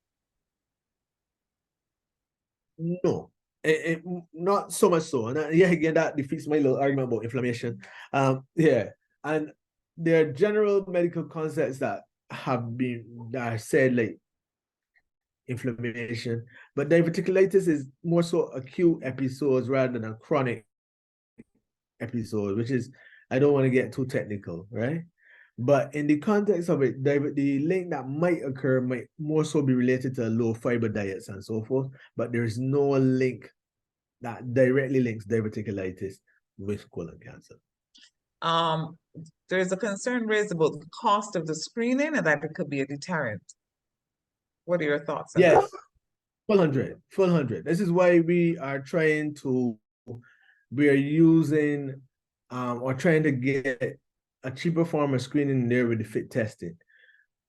No, not so much so. And yeah, again, that defeats my little argument about inflammation. Yeah, and there are general medical concepts that are said, like inflammation. But diverticulitis is more so acute episodes rather than a chronic episode, which is, I don't want to get too technical, right? But in the context of it, the link that might occur might more so be related to low fiber diets and so forth, but there is no link that directly links diverticulitis with colon cancer. There's a concern raised about the cost of the screening and that it could be a deterrent. What are your thoughts on Yes, that? full 100. This is why we are trying to, we are using or trying to get a cheaper form of screening there with the fit testing.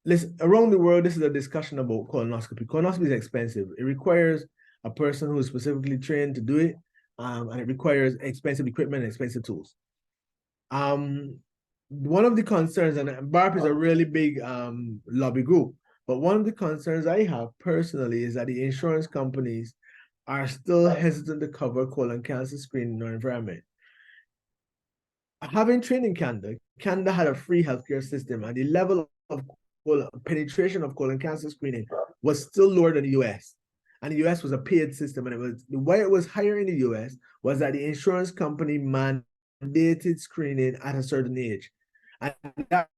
Listen, around the world, this is a discussion about colonoscopy. Colonoscopy is expensive. It requires a person who is specifically trained to do it, and it requires expensive equipment and expensive tools. One of the concerns, and BARP is a really big lobby group, but one of the concerns I have personally is that the insurance companies are still hesitant to cover colon cancer screening in our environment. Having trained in Canada, Canada had a free healthcare system, and the level of penetration of colon cancer screening was still lower than the US. And the US was a paid system, and it was why it was higher in the US was that the insurance company mandated screening at a certain age. And that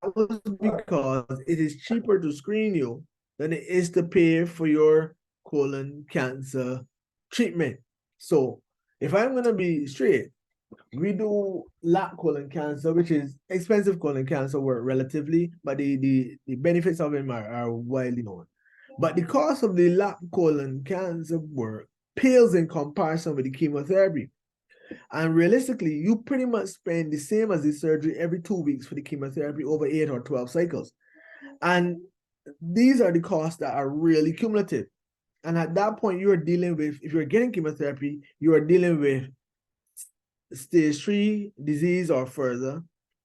was because it is cheaper to screen you than it is to pay for your colon cancer treatment. So if I'm gonna be straight, we do lap colon cancer, which is expensive colon cancer work relatively, but the benefits of it are widely known. But the cost of the lap colon cancer work pales in comparison with the chemotherapy. And realistically, you pretty much spend the same as the surgery every 2 weeks for the chemotherapy over 8 or 12 cycles. And these are the costs that are really cumulative. And at that point, you are dealing with, if you're getting chemotherapy, you are dealing with stage 3 disease or further.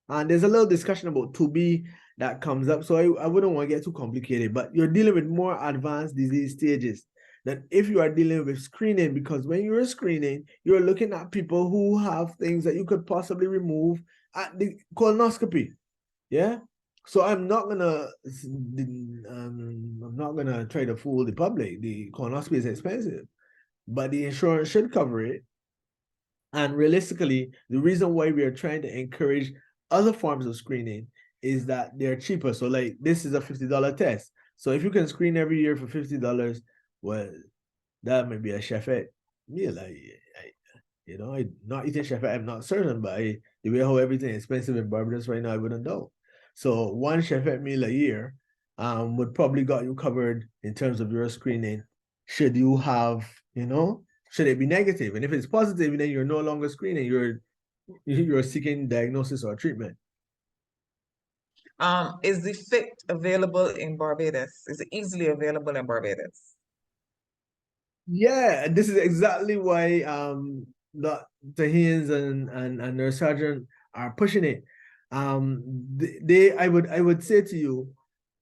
And there's a little discussion about 2B that comes up. So I wouldn't want to get too complicated, but you're dealing with more advanced disease stages than if you are dealing with screening, because when you're screening, you're looking at people who have things that you could possibly remove at the colonoscopy. Yeah. So I'm not gonna try to fool the public. The colonoscopy is expensive, but the insurance should cover it. And realistically, the reason why we are trying to encourage other forms of screening is that they're cheaper. So like this is a $50 test. So if you can screen every year for $50, well, that may be a chefette meal. I'm not eating chefette, I'm not certain, but the way how everything is expensive in Barbados right now, I wouldn't know. So one chefette meal a year would probably got you covered in terms of your screening. Should you have, should it be negative? And if it's positive, then you're no longer screening, you're seeking diagnosis or treatment. Is the fit available in Barbados? Is it easily available in Barbados? Yeah, this is exactly why Dr. Haynes and their sergeant are pushing it. I would say to you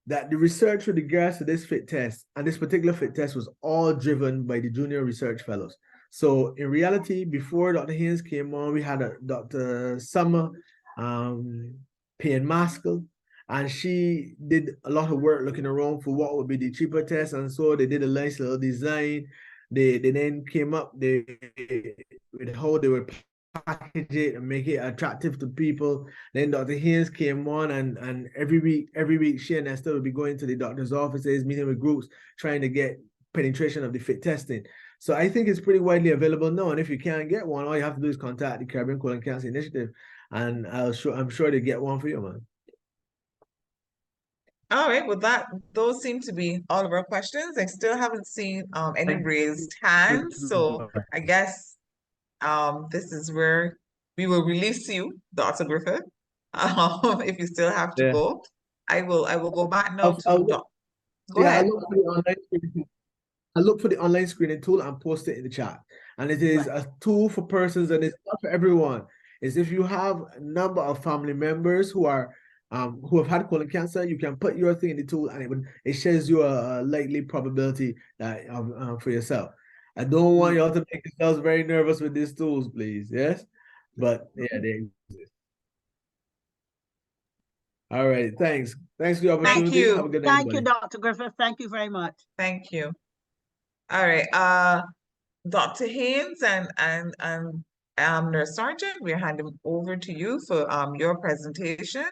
that the research with regards to this fit test and this particular fit test was all driven by the junior research fellows. So in reality, before Dr. Haynes came on, we had a Dr. Summer Payne Maskell, and she did a lot of work looking around for what would be the cheaper test. And so they did a nice little design. They then came up with how they would package it and make it attractive to people. Then Dr. Haynes came on, and every week she and Esther would be going to the doctor's offices, meeting with groups, trying to get penetration of the fit testing. So I think it's pretty widely available now. And if you can't get one, all you have to do is contact the Caribbean Colon Cancer Initiative, and I'm sure they get one for you, man. All right, well, those seem to be all of our questions. I still haven't seen any raised hands, so I guess this is where we will release you, Dr. Griffith. If you still have to go, I will go back now to Doc. Go ahead. I look for the online screening tool and post it in the chat. And it is a tool for persons, and it's not for everyone. It's if you have a number of family members who have had colon cancer, you can put your thing in the tool, and it shows you a likely probability that for yourself. I don't want y'all to make yourselves very nervous with these tools, please. Yes, but yeah, they exist. All right, thanks. Thanks for the opportunity. you. Have a good night, Thank you, everybody. Dr. Griffith. Thank you very much. Thank you. All right, Dr. Haynes and Nurse Sergeant, we're handing over to you for your presentation.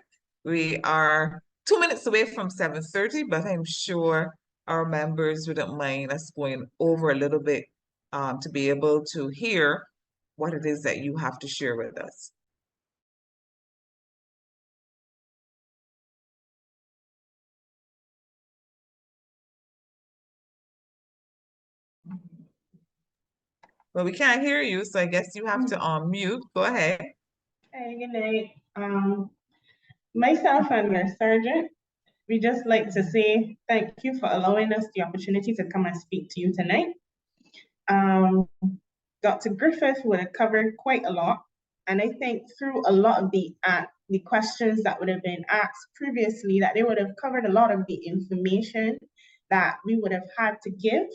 We are 2 minutes away from 7:30, but I'm sure our members wouldn't mind us going over a little bit to be able to hear what it is that you have to share with us. Well, we can't hear you, so I guess you have to unmute. Go ahead. Hey, good night. Myself and Nurse Sergeant, we just like to say thank you for allowing us the opportunity to come and speak to you tonight. Dr. Griffith would have covered quite a lot, and I think through a lot of the questions that would have been asked previously, that they would have covered a lot of the information that we would have had to give.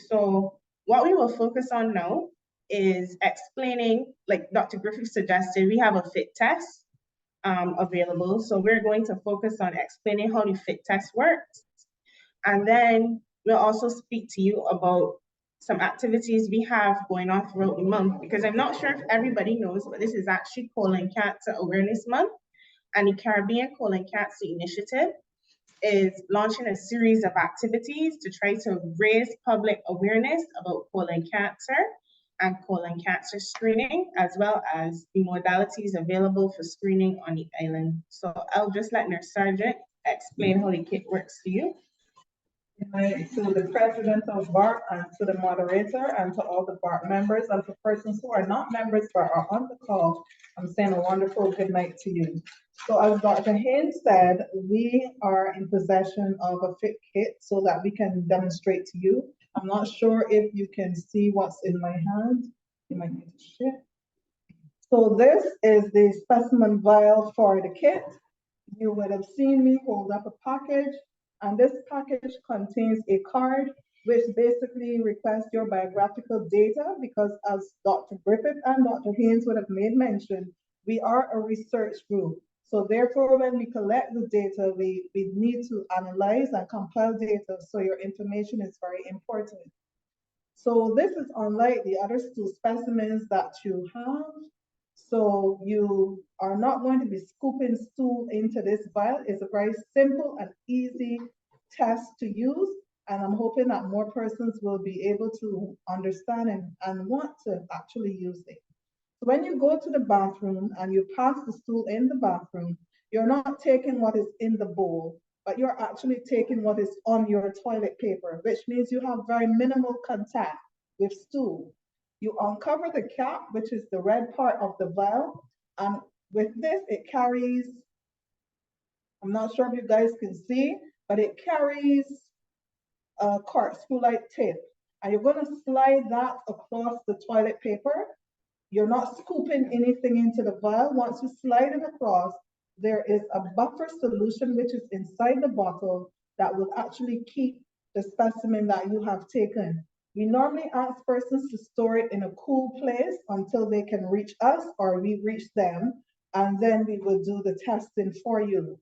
So what we will focus on now is explaining, like Dr. Griffith suggested, we have a fit test available. So we're going to focus on explaining how the fit test works. And then we'll also speak to you about some activities we have going on throughout the month, because I'm not sure if everybody knows, but this is actually Colon Cancer Awareness Month, and the Caribbean Colon Cancer Initiative is launching a series of activities to try to raise public awareness about colon cancer and colon cancer screening, as well as the modalities available for screening on the island. So I'll just let Nurse Sergeant explain how the kit works to you. To the president of BARP and to the moderator and to all the BARP members and to persons who are not members but are on the call, I'm saying a wonderful good night to you. So as Dr. Haynes said, we are in possession of a fit kit so that we can demonstrate to you. I'm not sure if you can see what's in my hand. You might need to shift. So this is the specimen vial for the kit. You would have seen me hold up a package, and this package contains a card which basically requests your biographical data, because as Dr. Griffith and Dr. Haynes would have made mention, we are a research group. So therefore, when we collect the data, we need to analyze and compile data, so your information is very important. So this is unlike the other stool specimens that you have. So you are not going to be scooping stool into this vial. It's a very simple and easy test to use. And I'm hoping that more persons will be able to understand and want to actually use it. So when you go to the bathroom and you pass the stool in the bathroom, you're not taking what is in the bowl, but you're actually taking what is on your toilet paper, which means you have very minimal contact with stool. You uncover the cap, which is the red part of the vial, and with this, it carries, I'm not sure if you guys can see, but it carries a corkscrew-like tip, and you're going to slide that across the toilet paper. You're not scooping anything into the vial. Once you slide it across, there is a buffer solution which is inside the bottle that will actually keep the specimen that you have taken. We normally ask persons to store it in a cool place until they can reach us or we reach them, and then we will do the testing for you.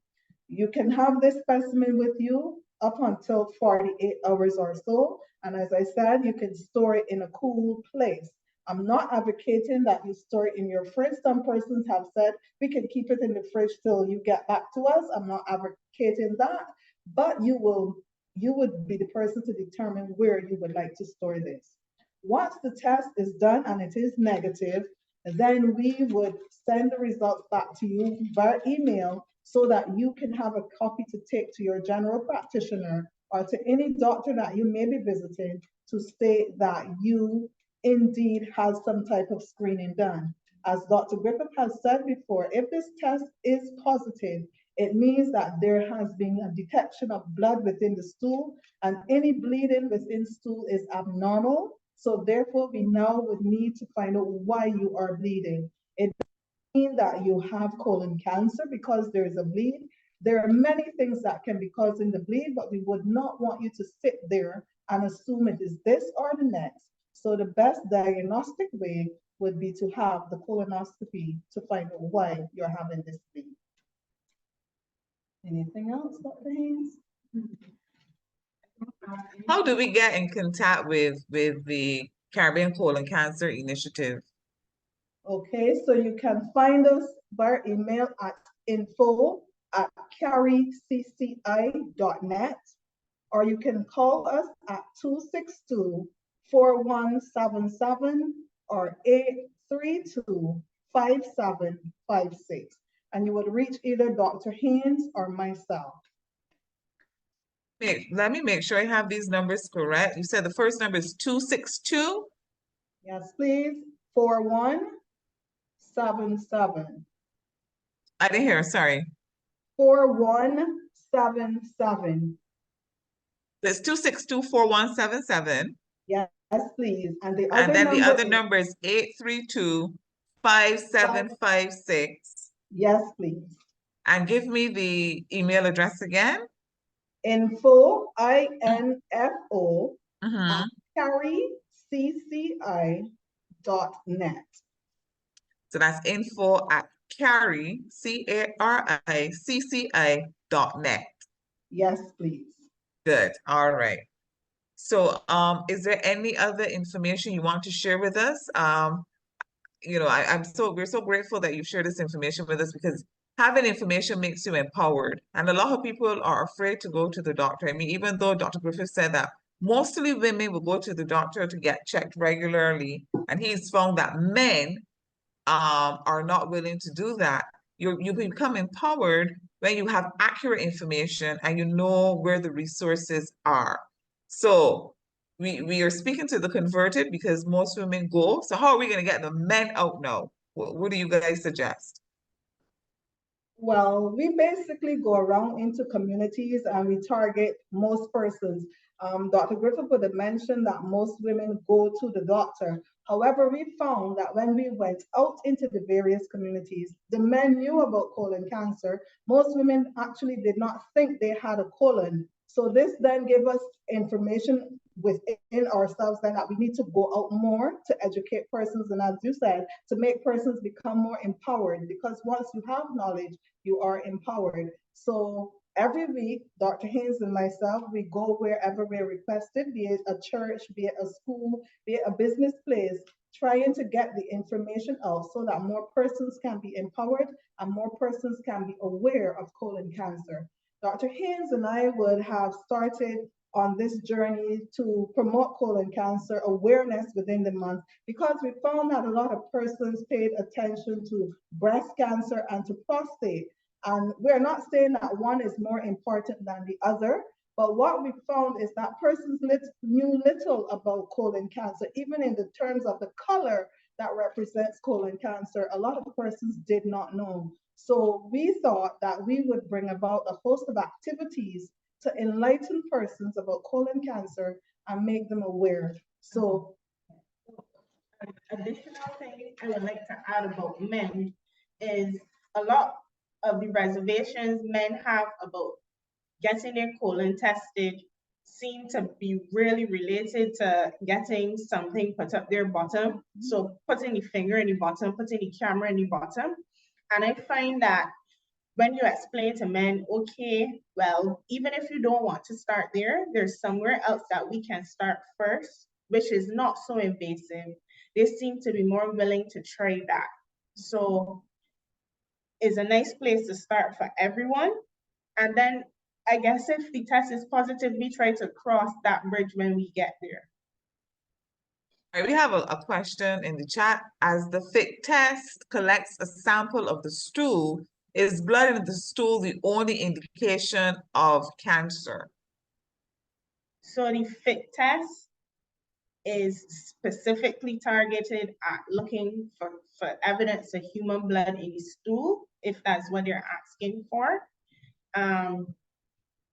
You can have this specimen with you up until 48 hours or so. And as I said, you can store it in a cool place. I'm not advocating that you store it in your fridge. Some persons have said we can keep it in the fridge till you get back to us. I'm not advocating that, but you would be the person to determine where you would like to store this. Once the test is done and it is negative, then we would send the results back to you via email so that you can have a copy to take to your general practitioner or to any doctor that you may be visiting to state that you indeed has some type of screening done. As Dr. Griffith has said before, if this test is positive, it means that there has been a detection of blood within the stool, and any bleeding within stool is abnormal. So therefore, we now would need to find out why you are bleeding. It doesn't mean that you have colon cancer because there is a bleed. There are many things that can be causing the bleed, but we would not want you to sit there and assume it is this or the next. So the best diagnostic way would be to have the colonoscopy to find out why you're having this bleed. Anything else, Dr. Haynes? How do we get in contact with the Caribbean Colon Cancer Initiative? Okay, so you can find us by email at info@caricci.net, or you can call us at 262-4177 or 832-5756, and you would reach either Dr. Haynes or myself. Let me make sure I have these numbers correct. You said the first number is 262? Yes, please, 4177. I didn't hear, sorry. 4177. It's 262-4177. Yes, please. And the And other then the number other is number is 832-5756. yes, please. And give me the email address again. Info, INFO, Mhm. at caricci.net. So that's info@caricci.net. Yes, please. Good. All right. So, is there any other information you want to share with us? We're so grateful that you've shared this information with us, because having information makes you empowered. And a lot of people are afraid to go to the doctor. I mean, even though Dr. Griffith said that mostly women will go to the doctor to get checked regularly, and he's found that men are not willing to do that. You become empowered when you have accurate information and you know where the resources are. So we are speaking to the converted because most women go. So how are we going to get the men out now? What do you guys suggest? Well, we basically go around into communities and we target most persons. Dr. Griffith would have mentioned that most women go to the doctor. However, we found that when we went out into the various communities, the men knew about colon cancer. Most women actually did not think they had a colon. So this then gave us information within ourselves then that we need to go out more to educate persons, and as you said, to make persons become more empowered, because once you have knowledge, you are empowered. So every week, Dr. Haynes and myself, we go wherever we're requested, be it a church, be it a school, be it a business place, trying to get the information out so that more persons can be empowered and more persons can be aware of colon cancer. Dr. Haynes and I would have started on this journey to promote colon cancer awareness within the month, because we found that a lot of persons paid attention to breast cancer and to prostate. And we're not saying that one is more important than the other, but what we found is that persons knew little about colon cancer, even in the terms of the color that represents colon cancer. A lot of persons did not know. So we thought that we would bring about a host of activities to enlighten persons about colon cancer and make them aware. So, additional thing I would like to add about men is a lot of the reservations men have about getting their colon tested seem to be really related to getting something put up their bottom. So putting the finger in the bottom, putting the camera in the bottom. And I find that when you explain to men, okay, well, even if you don't want to start there, there's somewhere else that we can start first, which is not so invasive. They seem to be more willing to try that. So it's a nice place to start for everyone. And then I guess if the test is positive, we try to cross that bridge when we get there. All right, we have a question in the chat. As the FIT test collects a sample of the stool, is blood in the stool the only indication of cancer? So the FIT test is specifically targeted at looking for evidence of human blood in the stool, if that's what you're asking for.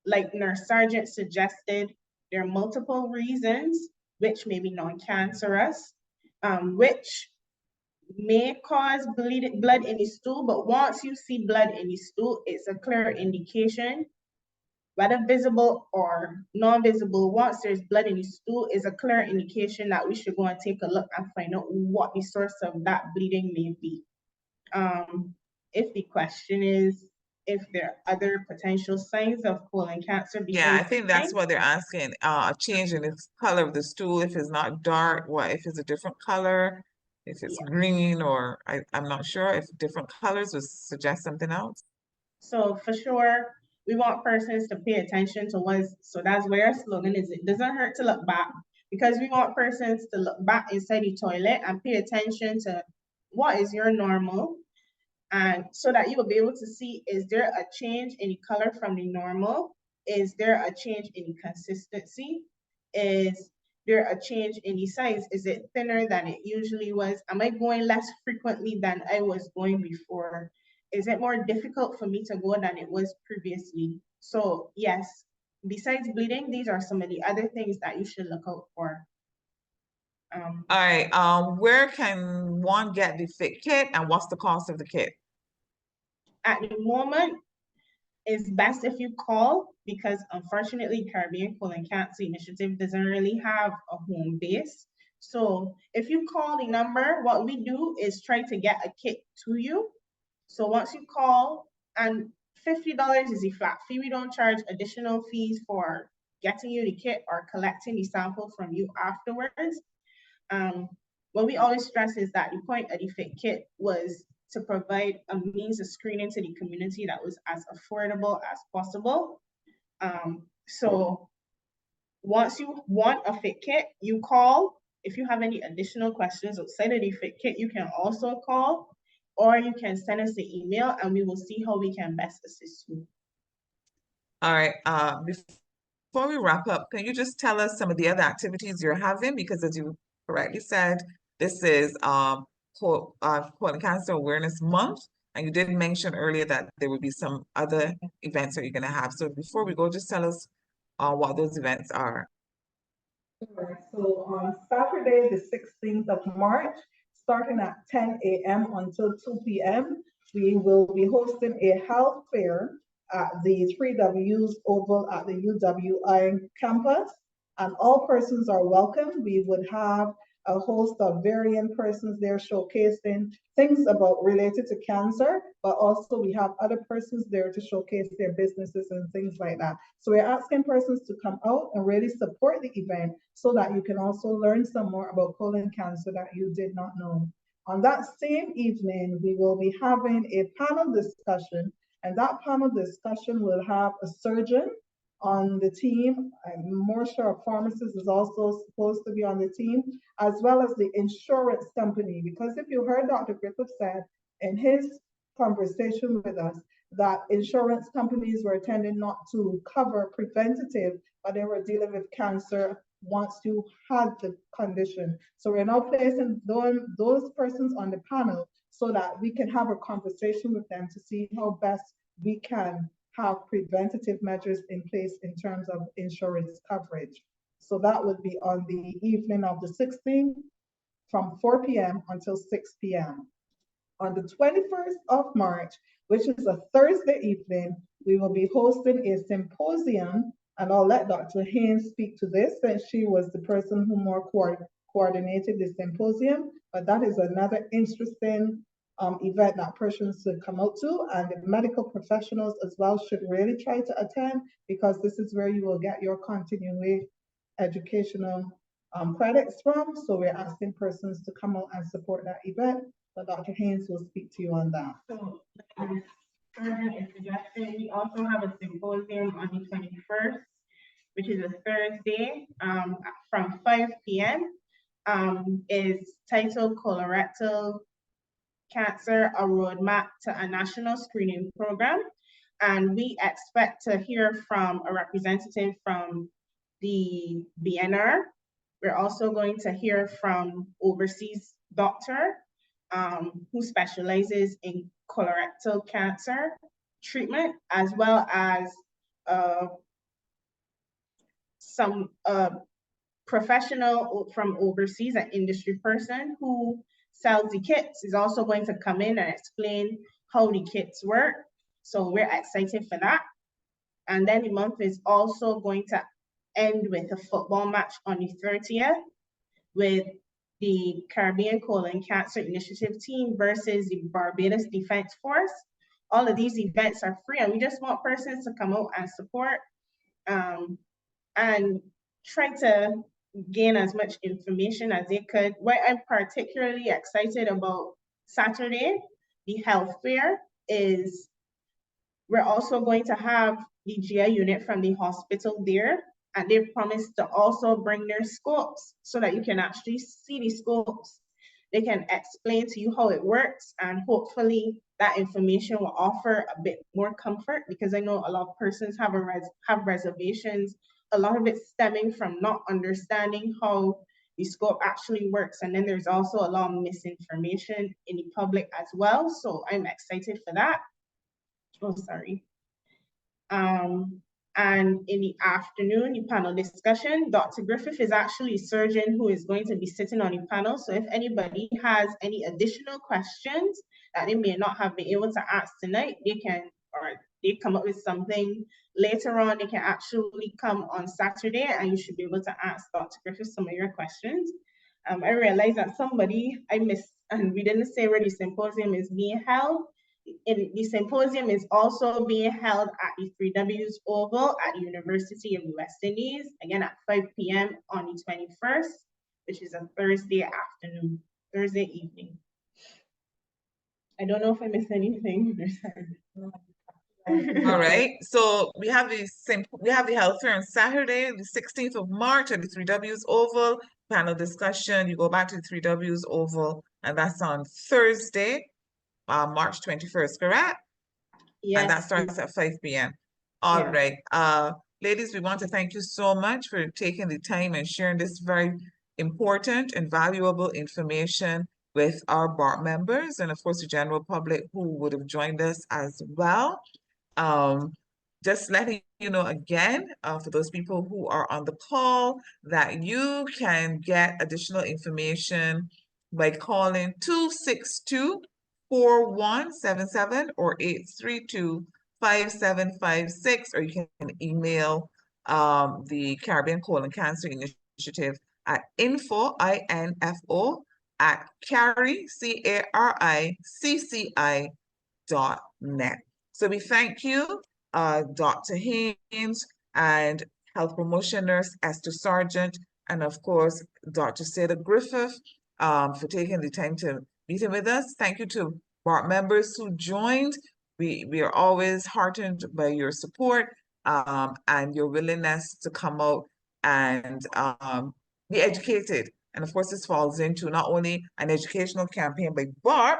Like Nurse Sargent suggested, there are multiple reasons which may be non-cancerous, which may cause blood in the stool, but once you see blood in the stool, it's a clear indication, whether visible or non-visible. Once there's blood in the stool, is a clear indication that we should go and take a look and find out what the source of that bleeding may be. If the question is if there are other potential signs of colon cancer before Yeah, I think that's treating. what they're asking, a change in the color of the stool, if it's not dark, what, if it's a different color, if it's green, or I'm not sure if different colors would suggest something else. So for sure, we want persons to pay attention to what's, so that's where our slogan is, it doesn't hurt to look back, because we want persons to look back inside the toilet and pay attention to what is your normal, and so that you will be able to see, is there a change in the color from the normal? Is there a change in the consistency? Is there a change in the size? Is it thinner than it usually was? Am I going less frequently than I was going before? Is it more difficult for me to go than it was previously? So yes, besides bleeding, these are some of the other things that you should look out for. All right, where can one get the fit kit, and what's the cost of the kit? At the moment, it's best if you call, because unfortunately, Caribbean Colon Cancer Initiative doesn't really have a home base. So if you call the number, what we do is try to get a kit to you. So once you call, and $50 is the flat fee. We don't charge additional fees for getting you the kit or collecting the sample from you afterwards. What we always stress is that the point of the fit kit was to provide a means of screening to the community that was as affordable as possible. So once you want a fit kit, you call. If you have any additional questions outside of the fit kit, you can also call, or you can send us the email and we will see how we can best assist you. All right, before we wrap up, can you just tell us some of the other activities you're having? Because as you correctly said, this is Colon Cancer Awareness Month, and you did mention earlier that there will be some other events that you're going to have. So before we go, just tell us what those events are. Sure. So on Saturday, the 16th of March, starting at 10 a.m. until 2 p.m., we will be hosting a health fair at the 3Ws Oval at the UWI campus, and all persons are welcome. We would have a host of varying persons there showcasing things about related to cancer, but also we have other persons there to showcase their businesses and things like that. So we're asking persons to come out and really support the event so that you can also learn some more about colon cancer that you did not know. On that same evening, we will be having a panel discussion, and that panel discussion will have a surgeon on the team. I'm more sure a pharmacist is also supposed to be on the team, as well as the insurance company. Because if you heard Dr. Griffith said in his conversation with us that insurance companies were tending not to cover preventative, but they were dealing with cancer once you had the condition. So we're now placing those persons on the panel so that we can have a conversation with them to see how best we can have preventative measures in place in terms of insurance coverage. So that would be on the evening of the 16th from 4 p.m. until 6 p.m. On the 21st of March, which is a Thursday evening, we will be hosting a symposium, and I'll let Dr. Haynes speak to this since she was the person who more coordinated the symposium, but that is another interesting event that persons should come out to, and the medical professionals as well should really try to attend, because this is where you will get your continuing educational credits from. So we're asking persons to come out and support that event, but Dr. Haynes will speak to you on that. So further introduction, we also have a symposium on the 21st, which is a Thursday, from 5 p.m. Is titled Colorectal Cancer, a Roadmap to a National Screening Program. And we expect to hear from a representative from the BNR. We're also going to hear from overseas doctor who specializes in colorectal cancer treatment, as well as some professional from overseas, an industry person who sells the kits, is also going to come in and explain how the kits work. So we're excited for that. And then the month is also going to end with a football match on the 30th with the Caribbean Colon Cancer Initiative team versus the Barbados Defense Force. all of these events are free, and we just want persons to come out and support and try to gain as much information as they could. What I'm particularly excited about Saturday, the health fair, is we're also going to have the GI unit from the hospital there, and they've promised to also bring their scopes so that you can actually see the scopes. They can explain to you how it works, and hopefully that information will offer a bit more comfort, because I know a lot of persons have reservations, a lot of it stemming from not understanding how the scope actually works. And then there's also a lot of misinformation in the public as well. So I'm excited for that. Oh, sorry. And in the afternoon, the panel discussion, Dr. Griffith is actually a surgeon who is going to be sitting on the panel. So if anybody has any additional questions that they may not have been able to ask tonight, they can, or they come up with something later on, they can actually come on Saturday, and you should be able to ask Dr. Griffith some of your questions. I realized that somebody I missed, and we didn't say where the symposium is being held. The symposium is also being held at the 3Ws Oval at the University of the West Indies, again at 5 p.m. on the 21st, which is a Thursday afternoon, Thursday evening. I don't know if I missed anything. All right, so we have the health fair on Saturday, the 16th of March at the 3Ws Oval, panel discussion. You go back to the 3Ws Oval, and that's on Thursday, March 21st, correct? Yes. And that starts at 5 p.m. All right. Ladies, we want to thank you so much for taking the time and sharing this very important and valuable information with our BARP members, and of course the general public who would have joined us as well. Just letting you know again, for those people who are on the call, that you can get additional information by calling 262-4177 or 832-5756, or you can email the Caribbean Colon Cancer Initiative at info, I-N-F-O, at caricci.net. So we thank you, Dr. Haynes, and Health Promotion Nurse Esther Sargent, and of course, Dr. Seda Griffith, for taking the time to meet with us. Thank you to BARP members who joined. We are always heartened by your support and your willingness to come out and be educated. And of course, this falls into not only an educational campaign by BARP,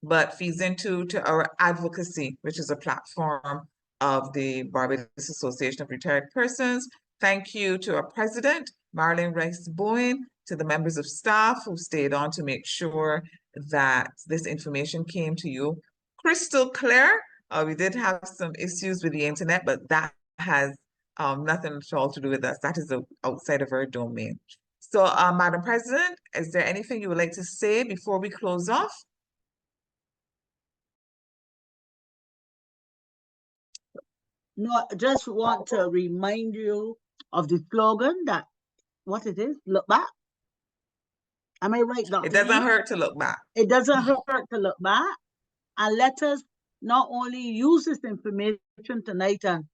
but feeds into our advocacy, which is a platform of the Barbados Association of Retired Persons. Thank you to our president, Marlene Rice-Bowen, to the members of staff who stayed on to make sure that this information came to you crystal clear. We did have some issues with the internet, but that has nothing at all to do with us. That is outside of our domain. So, Madam President, is there anything you would like to say before we close off? No, I just want to remind you of the slogan that, what it is, look back. Am I right, Dr. It doesn't hurt to look back. It doesn't hurt to look back. And let us not only use this information tonight and,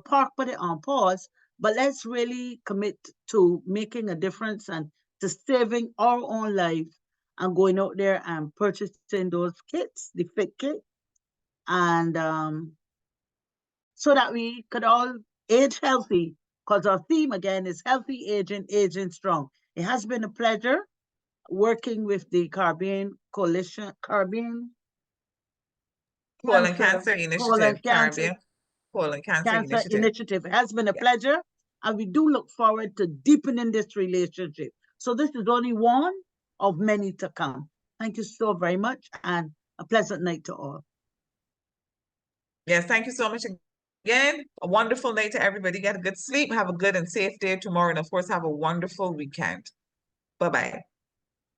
put it on pause, but let's really commit to making a difference and to saving our own lives and going out there and purchasing those kits, the fit kit, and so that we could all age healthy, because our theme again is healthy aging, aging strong. It has been a pleasure working with the Caribbean Coalition, Caribbean Colon Cancer Initiative, Caribbean Colon Cancer Initiative. It has been a pleasure, and we do look forward to deepening this relationship. So this is only one of many to come. Thank you so very much, and a pleasant night to all. Yes, thank you so much again. A wonderful night to everybody. Get a good sleep. Have a good and safe day tomorrow. And of course, have a wonderful weekend. Bye-bye.